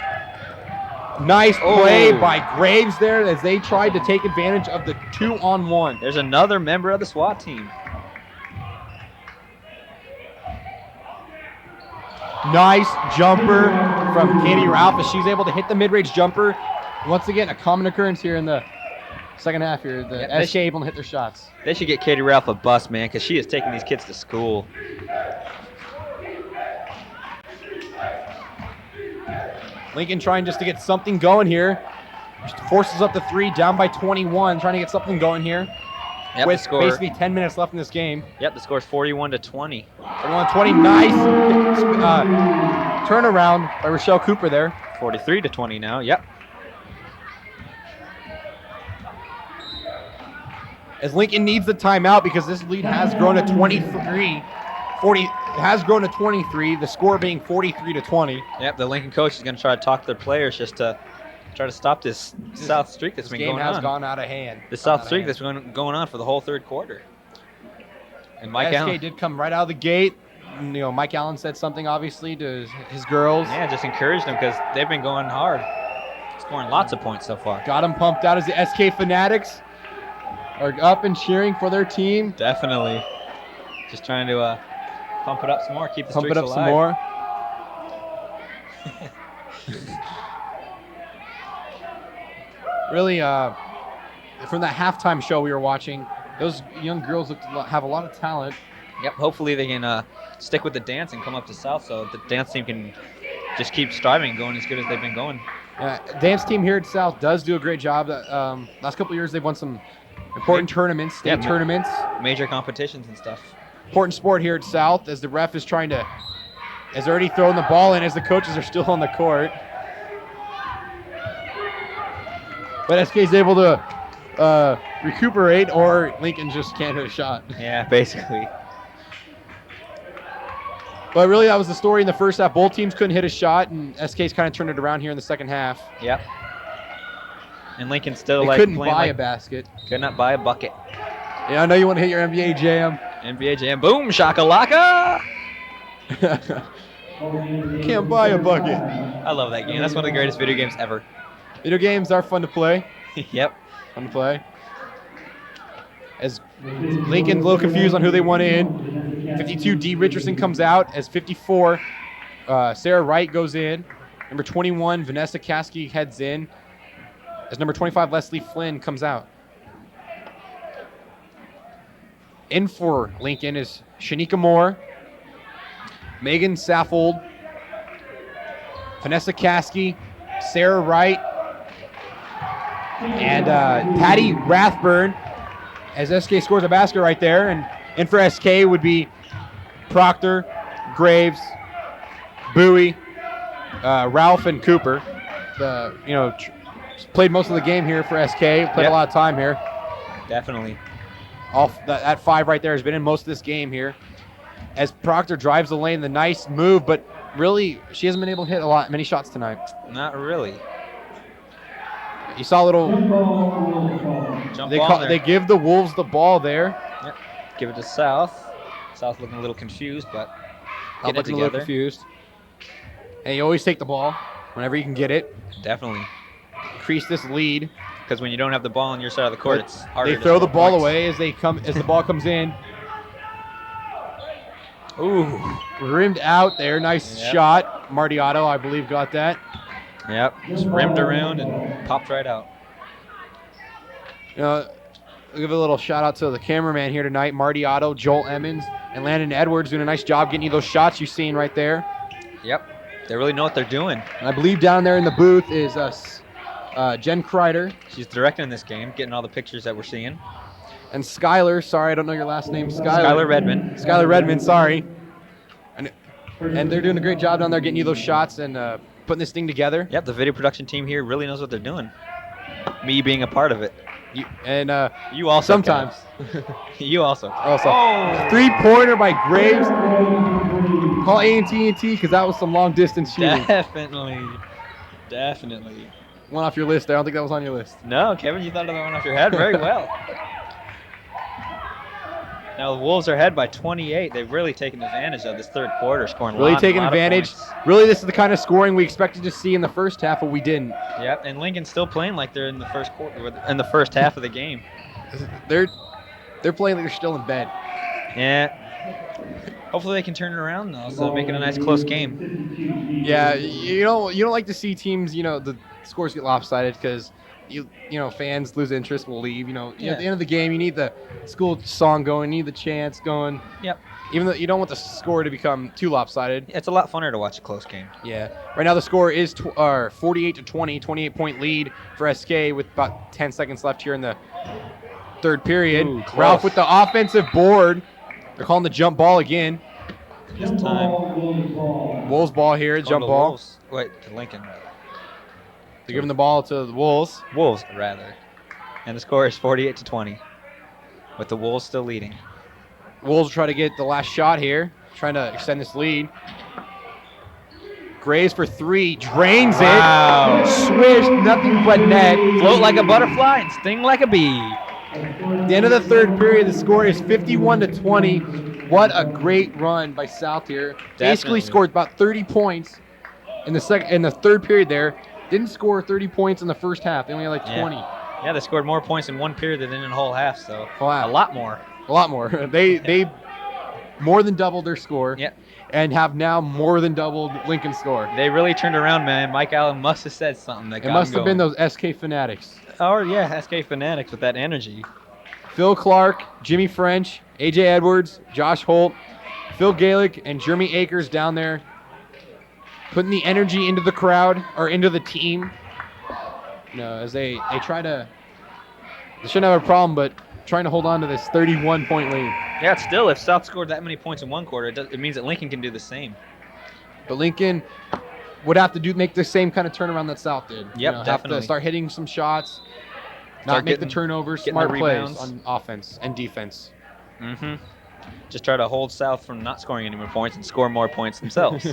Nice play by Graves there as they tried to take advantage of the 2-on-1. There's another member of the SWAT team. Nice jumper from Katie Ralph as she's able to hit the mid-range jumper. Once again, a common occurrence here in the second half here. The SK able to hit their shots. They should get Katie Ralph a bus, man, because she is taking these kids to school. Lincoln trying just to get something going here. Just forces up the 3, down by 21, trying to get something going here. Yep, with the score, basically 10 minutes left in this game. Yep, the score is 41-20. 41-20, nice turnaround by Rochelle Cooper there. 43-20 now, yep. As Lincoln needs the timeout because this lead has grown to 23. 40 has grown to 23, the score being 43-20. Yep, the Lincoln coach is going to try to talk to their players just to try to stop this south streak that's been going on. This game has gone out of hand. The south streak that's been going on for the whole third quarter. And Mike Allen. SK did come right out of the gate. Mike Allen said something, obviously, to his girls. Yeah, just encouraged them because they've been going hard, scoring lots of points so far. Got them pumped out as the SK Fanatics are up and cheering for their team. Definitely. Just trying to pump it up some more, keep the streaks alive. Some more. Really, from that halftime show we were watching, those young girls have a lot of talent. Yep, hopefully they can stick with the dance and come up to South so the dance team can just keep striving and going as good as they've been going. Dance team here at South does do a great job. Last couple of years they've won some important tournaments, state tournaments. Major competitions and stuff. Important sport here at South as the ref is trying to, has already thrown the ball in as the coaches are still on the court. But SK is able to recuperate, or Lincoln just can't hit a shot. Yeah, basically. But really, that was the story in the first half. Both teams couldn't hit a shot, and SK's kind of turned it around here in the second half. Yep. And Lincoln still they couldn't buy a basket. Could not buy a bucket. Yeah, I know you want to hit your NBA jam. NBA jam, boom, shakalaka! Can't buy a bucket. I love that game. That's one of the greatest video games ever. Video games are fun to play. Yep. Fun to play. As Lincoln's a little confused on who they want in. 52, D. Richardson comes out. As 54, Sarah Wright goes in. Number 21, Vanessa Caskey heads in. As number 25, Leslie Flynn comes out. In for Lincoln is Shanika Moore, Megan Saffold, Vanessa Caskey, Sarah Wright, and Patty Rathburn, as SK scores a basket right there. And in for SK would be Proctor, Graves, Bowie, Ralph, and Cooper. Played most of the game here for SK. Played a lot of time here. Definitely. That 5 right there has been in most of this game here. As Proctor drives the lane, the nice move, but really she hasn't been able to hit many shots tonight. Not really. You saw a little. They give the Wolves the ball there. Yep. Give it to South. South looking a little confused, but getting it Looking a little together. confused. And you always take the ball whenever you can get it. Definitely. Increase this lead. Because when you don't have the ball on your side of the court, it's harder. They throw the ball away as the ball comes in. Ooh. Rimmed out there. Nice shot. Martiotto, I believe, got that. Yep. Just rimmed around and popped right out. I'll give a little shout out to the cameraman here tonight, Martiotto, Joel Emmons, and Landon Edwards doing a nice job getting you those shots you've seen right there. Yep. They really know what they're doing. And I believe down there in the booth is Jen Kreider. She's directing this game, getting all the pictures that we're seeing. And Skylar, sorry, I don't know your last name. Skylar Redmond. Skylar Redmond, sorry. And they're doing a great job down there getting you those shots and putting this thing together. Yep, the video production team here really knows what they're doing. Me being a part of it. You also. sometimes. You also. Also, Oh. 3-pointer by Graves. Call A&T because that was some long distance shooting. Definitely. One off your list there. I don't think that was on your list. No, Kevin, you thought of that one off your head very well. Now the Wolves are ahead by 28. They've really taken advantage of this third quarter, scoring Really lots, taking lot advantage. Of points. Really, this is the kind of scoring we expected to see in the first half, but we didn't. Yep, and Lincoln's still playing like they're in the first quarter, in the first half of the game. They're playing like they're still in bed. Yeah. Hopefully they can turn it around though, so make it a nice close game. Yeah, you don't like to see teams, the scores get lopsided because fans lose interest, will leave. At the end of the game, you need the school song going, you need the chants going. Yep. Even though you don't want the score to become too lopsided. It's a lot funner to watch a close game. Yeah. Right now the score is 48-20, 28-point lead for SK with about 10 seconds left here in the third period. Ooh, close. Ralph with the offensive board. They're calling the jump ball again. This time. Wolves ball here, jump to ball. Wolves. Wait, to Lincoln rather. They're giving the ball to the Wolves. Wolves rather. And the score is 48-20, with the Wolves still leading. Wolves will try to get the last shot here, trying to extend this lead. Graves for 3, drains Wow. it. Swish, nothing but net. Float like a butterfly and sting like a bee. At the end of the third period, the score is 51-20. What a great run by South here. Basically scored about 30 points in the third period there. Didn't score 30 points in the first half. They only had like 20. Yeah, they scored more points in one period than in a whole half, so Wow. a lot more. A lot more. They more than doubled their score. Yep. And have now more than doubled Lincoln's score. They really turned around, man. Mike Allen must have said something that got It must him have been going. those SK fanatics. Or yeah, SK Fanatics with that energy. Phil Clark, Jimmy French, AJ Edwards, Josh Holt, Phil Galick, and Jeremy Akers down there putting the energy into the crowd or into the team. As they try to, they shouldn't have a problem, but trying to hold on to this 31-point lead. Yeah, still, if South scored that many points in one quarter, it means that Lincoln can do the same. But Lincoln would have to make the same kind of turnaround that South did. Yep, Have definitely. to start hitting some shots, Start not make the getting- turnovers, getting smart the plays rebounds. on offense and defense. Mm-hmm. Just try to hold South from not scoring any more points and score more points themselves.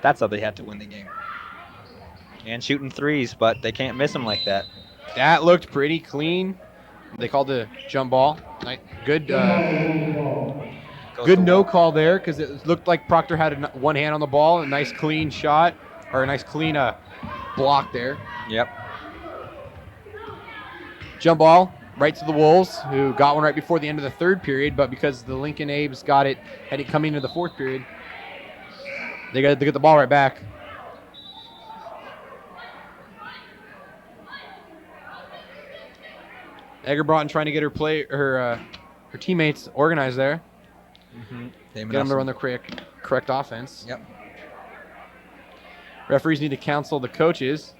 That's how they had to win the game. And shooting threes, but they can't miss them like that. That looked pretty clean. They called the jump ball. Good Goes to no call there because it looked like Proctor had one hand on the ball. A nice clean shot or a nice clean block there. Yep. Jump ball right to the Wolves, who got one right before the end of the third period, but because the Lincoln Abes had it coming into the fourth period, they got to get the ball right back. Eggerbrotten trying to get her teammates organized there. Mm-hmm. Get them to run the correct offense. Yep. Referees need to counsel the coaches.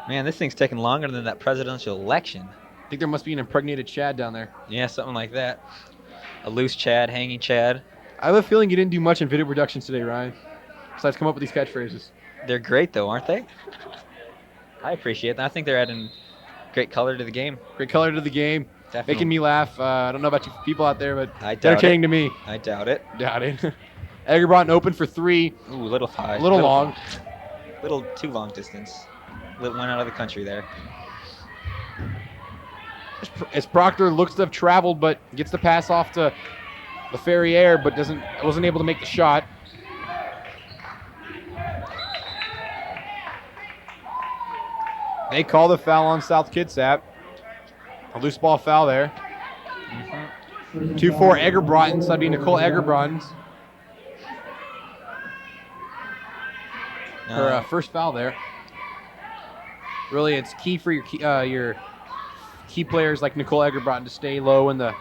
Man, this thing's taking longer than that presidential election. I think there must be an impregnated Chad down there. Yeah, something like that. A loose Chad, hanging Chad. I have a feeling you didn't do much in video production today, Ryan. Besides come up with these catchphrases. They're great, though, aren't they? I appreciate that. I think they're adding great color to the game. Great color to the game. Definitely. Making me laugh. I don't know about you people out there, but I it's doubt entertaining it. to me. I doubt it. Doubt it. Eggerbrotten open for 3. Ooh, little high. A little long. Little too long distance. Went out of the country there. As Proctor looks to have traveled, but gets the pass off to LaFerriere, but wasn't able to make the shot. They call the foul on South Kitsap. A loose ball foul there. 2-4 Eggerbrotten, so that'd be Nicole Eggerbrotten. Her first foul there. Really, it's key for your key players like Nicole Eggerbrotten to stay low in the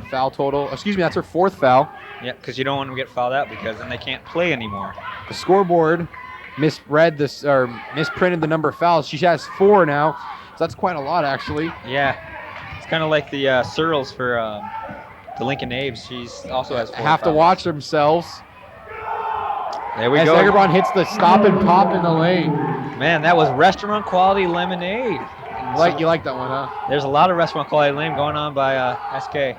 foul total. Excuse me, that's her 4th foul. Yeah, because you don't want them to get fouled out because then they can't play anymore. The scoreboard misread this or misprinted the number of fouls. She has 4 now, so that's quite a lot actually. Yeah. It's kind of like the Searles for the Lincoln Abes. She's also has 4 Have to fouls. watch themselves. There we As go. Egerbron hits the stop and pop in the lane. Man, that was restaurant quality lemonade. You like that one, huh? There's a lot of restaurant quality lemonade going on by SK.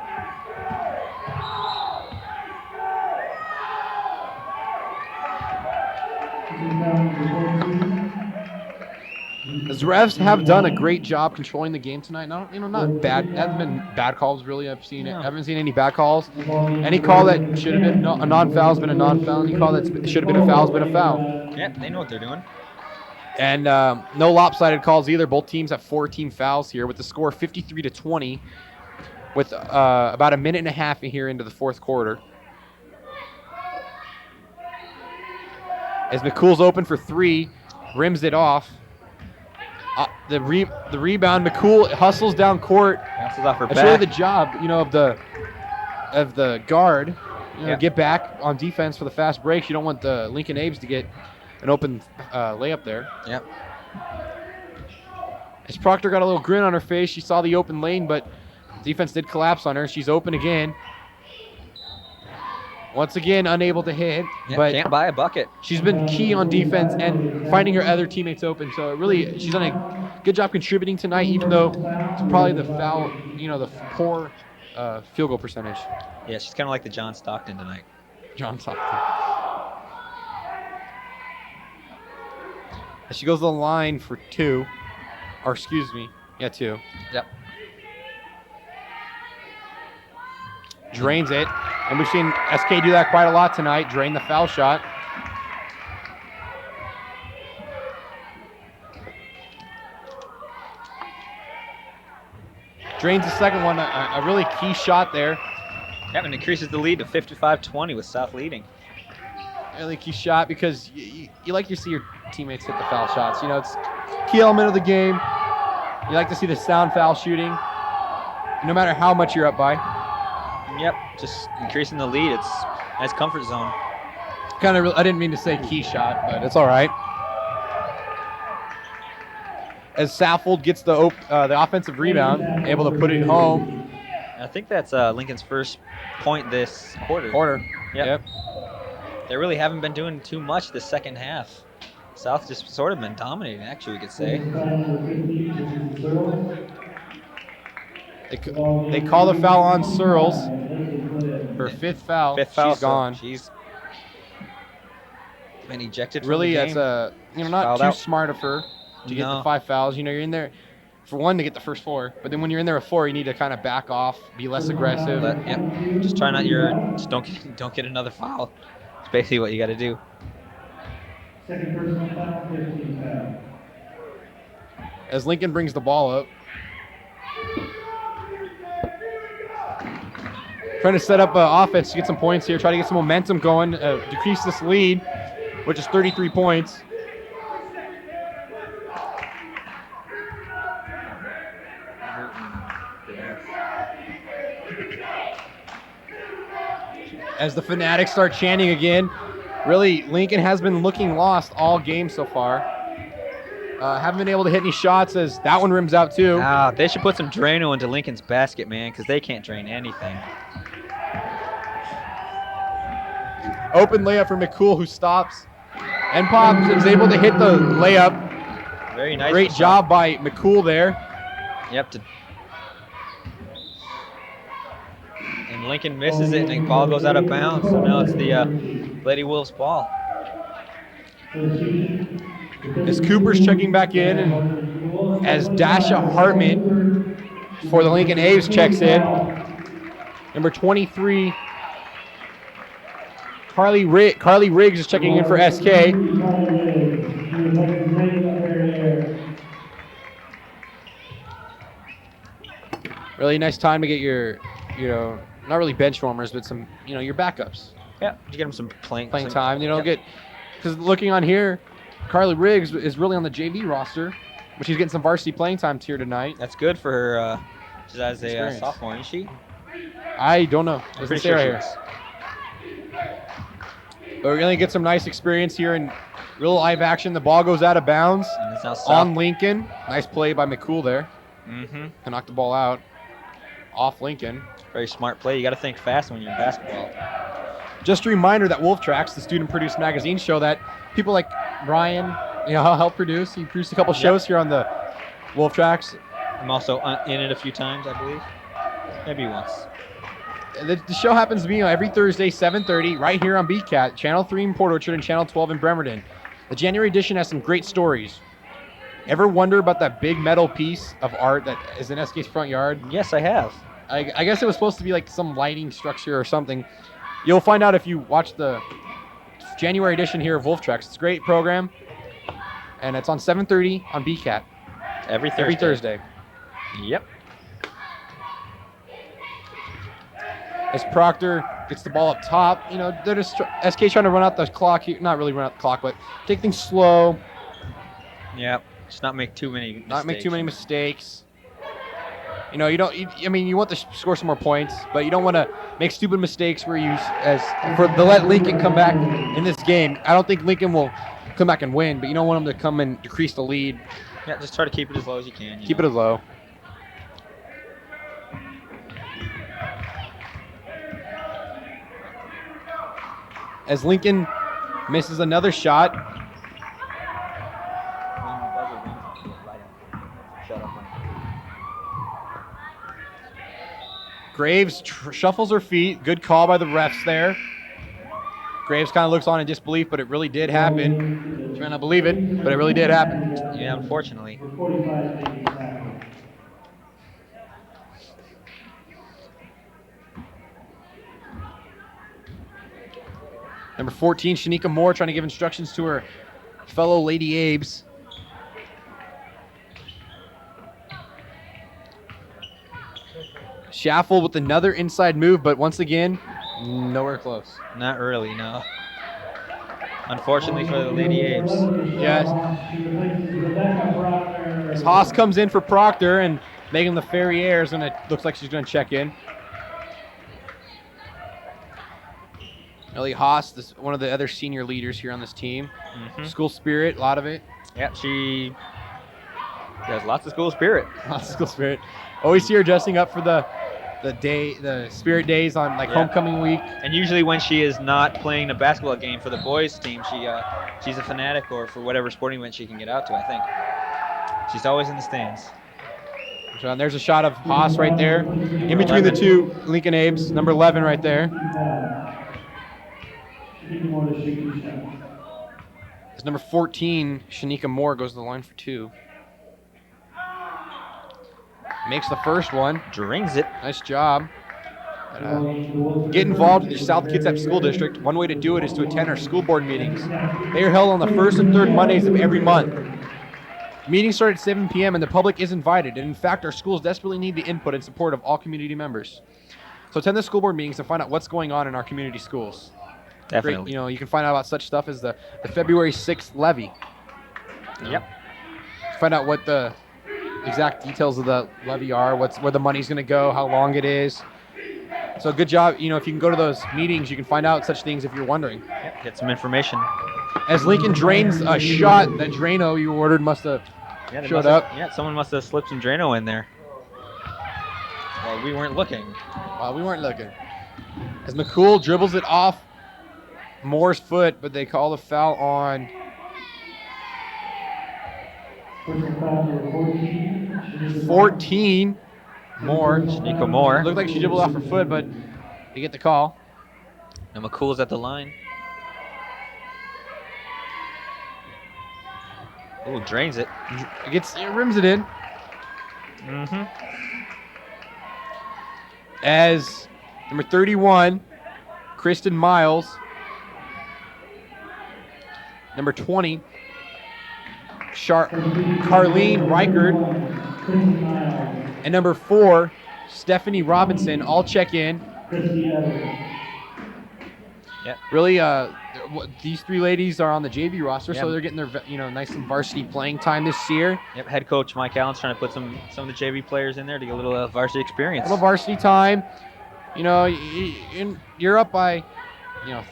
The refs have done a great job controlling the game tonight. Not bad. Hasn't been bad calls really. I haven't seen any bad calls. Any call that should have been a non-foul has been a non-foul. Any call that should have been a foul has been a foul. Yeah, they know what they're doing. And no lopsided calls either. Both teams have 4 team fouls here with the score 53-20 with about a minute and a half here into the 4th quarter. As McCool's open for 3, rims it off. The rebound, McCool hustles down court. Bounces off her That's really back. the job, of the guard. Get back on defense for the fast breaks. You don't want the Lincoln Abes to get an open layup there. Yep. As Proctor got a little grin on her face, she saw the open lane, but defense did collapse on her. She's open again. Once again, unable to hit, Yep, but can't buy a bucket. she's been key on defense and finding her other teammates open. So she's done a good job contributing tonight, even though it's probably the foul, the poor field goal percentage. Yeah, she's kind of like the John Stockton tonight. John Stockton. As she goes to the line for 2, or excuse me, 2. Yep. Drains it, and we've seen SK do that quite a lot tonight, drain the foul shot. Drains the second one, a really key shot there. Yep, and increases the lead to 55-20 with South leading. Really key shot because you like to see your teammates hit the foul shots. It's a key element of the game. You like to see the sound foul shooting, no matter how much you're up by. Yep, just increasing the lead. It's a nice comfort zone. I didn't mean to say key shot, but it's all right. As Saffold gets the offensive rebound, able to put it home. I think that's Lincoln's first point this quarter. Yep. They really haven't been doing too much this second half. South just sort of been dominating, actually, we could say. They call the foul on Searles. Her 5th foul. She's gone. She's been ejected from Really, the game. that's not Fouled too out. smart of her to get No. the 5 fouls. You're in there for 1 to get the first 4, but then when you're in there with 4, you need to kind of back off, be less aggressive. Just try not just don't get another foul. It's basically what you got to do. Second personal foul, 15 foul. As Lincoln brings the ball up. Trying to set up offense to get some points here, try to get some momentum going, decrease this lead, which is 33 points. As the Fanatics start chanting again, really, Lincoln has been looking lost all game so far. Haven't been able to hit any shots as that one rims out too. They should put some Drano into Lincoln's basket, man, because they can't drain anything. Open layup for McCool, who stops and pops and is able to hit the layup. Very nice. Great job by McCool there. Yep. And Lincoln misses it, and the ball goes out of bounds. So now it's the Lady Wolves ball. As Cooper's checking back in, and as Dasha Hartman for the Lincoln Abes checks in. Number 23, Carly Riggs is checking in for SK. Really nice time to get your, not really bench warmers, but some, your backups. Yeah, you get them some playing Time. Yep. Because looking on here, Carly Riggs is really on the JV roster, but she's getting some varsity playing time here tonight. That's good for her. She's as a Experience. sophomore, isn't she? I don't know. I'm Doesn't pretty say sure right she here. is. But we're going to get some nice experience here in Real live action. The ball goes out of bounds And it's now on Lincoln. Nice play by McCool there Mm-hmm. to knock the ball out off Lincoln. Very smart play. You got to think fast when you're in basketball. Just a reminder that Wolf Tracks, the student-produced magazine show that people like Ryan, help produce. He produced a couple shows here on the Wolf Tracks. I'm also in it a few times, I believe. Maybe once. The show happens to be every Thursday, 7:30, right here on BCAT, Channel 3 in Port Orchard and Channel 12 in Bremerton. The January edition has some great stories. Ever wonder about that big metal piece of art that is in SK's front yard? Yes, I have. I guess it was supposed to be like some lighting structure or something. You'll find out if you watch the January edition here of Wolf Tracks. It's a great program, and it's on 7:30 on BCAT Every Thursday. every Thursday. Yep. As Proctor gets the ball up top, they're just SK trying to run out the clock here. Not really run out the clock, but take things slow, Yep. Just not make too many mistakes. not make too many mistakes. You want to score some more points, but you don't want to make stupid mistakes where to let Lincoln come back in this game. I don't think Lincoln will come back and win, but you don't want them to come and decrease the lead. Yeah, just try to keep it as low as you can. Keep it as low. As Lincoln misses another shot. Graves shuffles her feet. Good call by the refs there. Graves kind of looks on in disbelief, but it really did happen. She might not believe it, but it really did happen. Yeah, unfortunately. Number 14, Shanika Moore, trying to give instructions to her fellow Lady Abes. Shaffel with another inside move, but once again, nowhere close. Not really, no. Unfortunately for the Lady Abes. Yes. As Haas comes in for Proctor and Megan LaFerriere is looks like she's going to check in. Ellie Haas, one of the other senior leaders here on this team. Mm-hmm. School spirit, a lot of it. Yeah, she has lots of school spirit. Lots of school spirit. Always see her dressing up for the spirit days on homecoming week. And usually when she is not playing the basketball game for the boys team, she's a fanatic or for whatever sporting event she can get out to, I think. She's always in the stands. So there's a shot of Haas right there. In between the two Lincoln Abes, number 11 right there. As number 14, Shanika Moore goes to the line for two. Makes the first one. Drains it. Nice job. Get involved with your South Kitsap School District. One way to do it is to attend our school board meetings. They are held on the first and third Mondays of every month. Meetings start at 7 p.m. and the public is invited. And in fact, our schools desperately need the input and support of all community members. So attend the school board meetings to find out what's going on in our community schools. Definitely. Great, you can find out about such stuff as the February 6th levy. Yep. Find out what the exact details of the levy are, where the money's going to go, how long it is. So good job. If you can go to those meetings, you can find out such things if you're wondering. Yep. Get some information. As Lincoln drains a shot that Drano you ordered must have showed up. Yeah, someone must have slipped some Drano in there. Well, we weren't looking. As McCool dribbles it off Moore's foot, but they call the foul on 14. Moore. Shanika Moore. Looked like she dribbled off her foot, but they get the call. And McCool's at the line. Ooh, drains it. It rims it in. Mm-hmm. As number 31, Kristen Miles. Number 20, Carlene Reichert. And number 4, Stephanie Robinson, all check in. Yep. Really, these three ladies are on the JV roster, Yep. so they're getting their nice and varsity playing time this year. Yep. Head coach Mike Allen's trying to put some of the JV players in there to get a little varsity experience. A little varsity time. You're up by,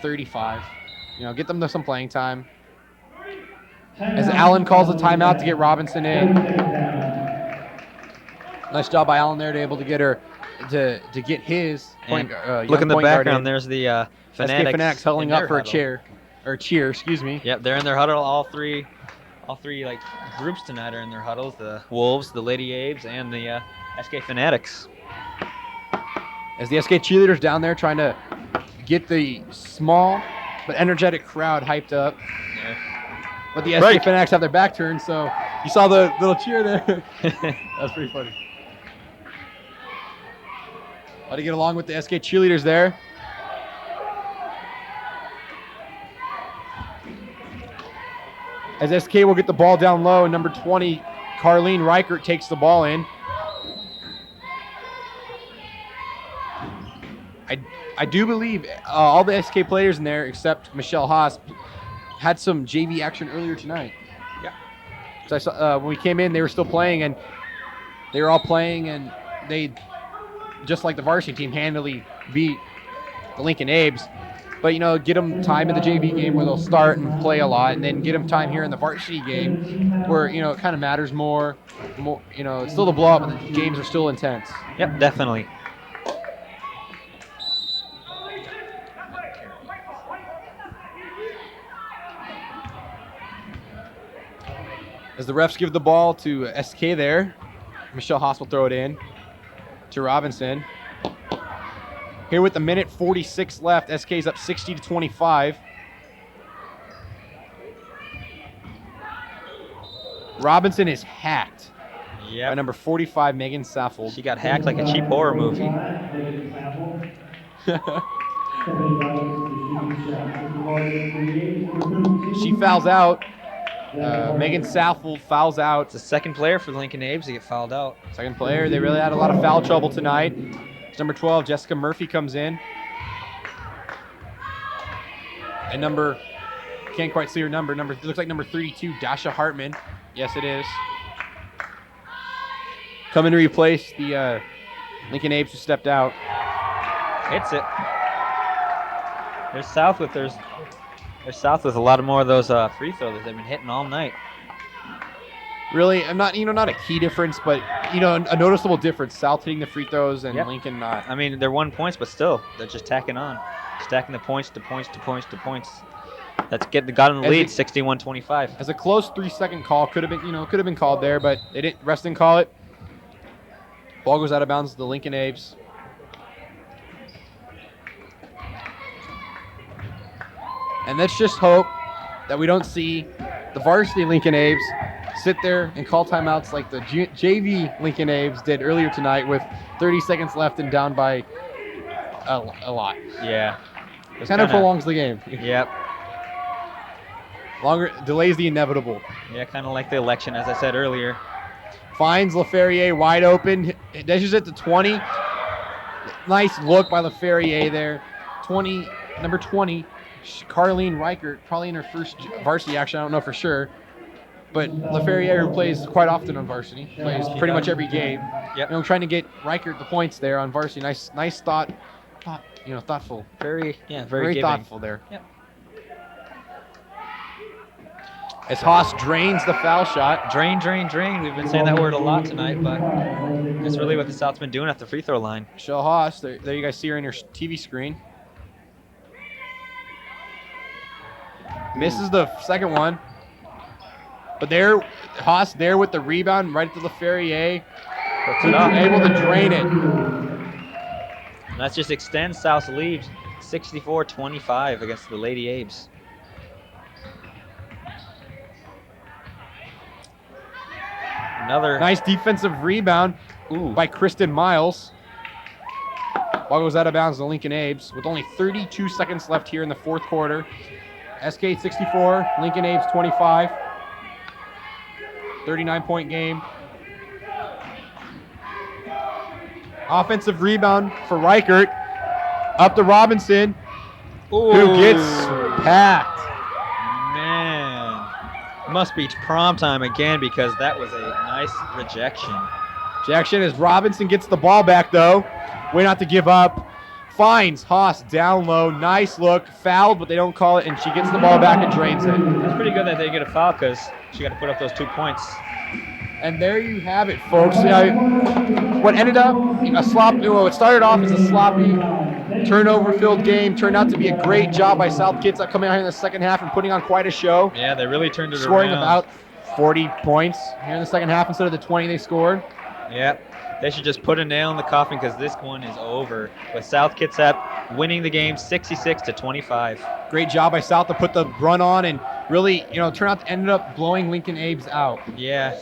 35. Get them some playing time. as Allen calls a timeout to get Robinson in. Nice job by Allen there to able to get her to get his point. Look in the point guard background. in. There's the SK Fanatics. Fanatics huddling in up their for a huddle. cheer. Excuse me. Yep, they're in their huddle. All three like groups tonight are in their huddles. The Wolves, the Lady Abes, and the SK Fanatics. As the SK cheerleaders down there trying to get the small but energetic crowd hyped up. Yeah. But the SK Break. Fanatics have their back turned, so you saw the little cheer there. That's pretty funny. How to get along with the SK cheerleaders there. As SK will get the ball down low, and number 20, Carlene Reichert takes the ball in. I do believe all the SK players in there, except Michelle Haas, had some JV action earlier tonight. Yeah. So I saw when we came in, they were still playing, and they were all playing, and they, just like the varsity team, handily beat the Lincoln Abes. But, you know, get them time in the JV game where they'll start and play a lot, and then get them time here in the varsity game where, you know, it kind of matters more. You know, it's still the blow-up, but the games are still intense. Yep, definitely. As the refs give the ball to SK there, Michelle Haas will throw it in to Robinson. Here with the minute 46 left, SK's up 60-25. Robinson is hacked by Yep. number 45, Megan Saffold. She got hacked like a cheap horror movie. She fouls out. Megan Saffold fouls out. It's the second player for the Lincoln Abes to get fouled out. Second player. They really had a lot of foul trouble tonight. It's number 12, Jessica Murphy comes in. And can't quite see her number. It looks like number 32, Dasha Hartman. Yes, it is. Coming to replace the Lincoln Abes who stepped out. Hits it. There's Southwith a lot more of those free throws they've been hitting all night. Really, I'm not, not a key difference, but, a noticeable difference. South hitting the free throws and Yep. Lincoln not. I mean, they're 1 points, but still, they're just tacking on. Stacking the points to points to points to points. Got in the As lead, it- 61-25. As a close 3-second call could have been called there, but they didn't. Refs didn't call it. Ball goes out of bounds to the Lincoln Abes. And let's just hope that we don't see the varsity Lincoln Abes sit there and call timeouts like the JV Lincoln Abes did earlier tonight with 30 seconds left and down by a lot. Yeah. Kind of prolongs the game. Yep. Longer delays the inevitable. Yeah, kind of like the election, as I said earlier. Finds LaFerrier wide open. Dishes it to 20. Nice look by LaFerrier there. Number 20, Carlene Reichert, probably in her first varsity action. I don't know for sure. But LaFerrier, who plays quite often on varsity, plays pretty much every game. Yep. Trying to get Reichert the points there on varsity. Nice thoughtful. Very Very giving. thoughtful there. Yep. As Haas drains the foul shot. Drain. We've been saying that word a lot tonight, but that's really what the South's been doing at the free throw line. Michelle Haas, there you guys see her on your TV screen. Misses the second one. But Haas there with the rebound right to LaFerrier. Puts it up. Able to drain it. And that just extends South's lead 64-25 against the Lady Abes. Another Nice defensive rebound by Kristen Miles. Ball goes out of bounds to Lincoln Abes with only 32 seconds left here in the fourth quarter. SK 64, Lincoln Abes 25. 39-point game. Offensive rebound for Reichert. Up to Robinson, who gets packed. Man, must be prom time again because that was a nice rejection. Jackson as Robinson gets the ball back though. Way not to give up. finds Haas down low. Nice look. Fouled, but they don't call it, and she gets the ball back and drains it. It's pretty good that they get a foul because she got to put up those 2 points. And there you have it, folks. What ended up a it started off as a sloppy, turnover-filled game. Turned out to be a great job by South Kitsap coming out here in the second half and putting on quite a show. Yeah, they really turned it Scoring around. about 40 points here in the second half instead of the 20 they scored. Yeah, they should just put a nail in the coffin because this one is over with South Kitsap winning the game 66-25. Great job by South to put the run on and really, ended up blowing Lincoln Abes out. Yeah.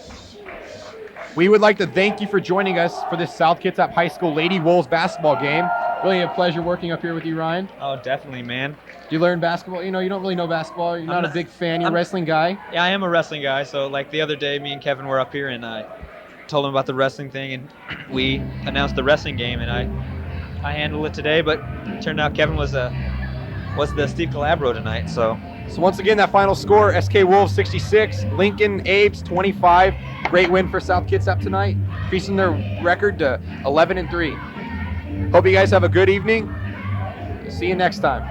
We would like to thank you for joining us for this South Kitsap High School Lady Wolves basketball game. Really a pleasure working up here with you, Ryan. Oh, definitely, man. You learn basketball? You don't really know basketball. You're not a big fan. You're a wrestling guy. Yeah, I am a wrestling guy. So, like the other day, me and Kevin were up here, and I told him about the wrestling thing, and we announced the wrestling game, and I handled it today. But it turned out Kevin was the Steve Calabro tonight. So once again, that final score: SK Wolves 66, Lincoln Abes 25. Great win for South Kitsap tonight, increasing their record to 11-3. Hope you guys have a good evening. See you next time.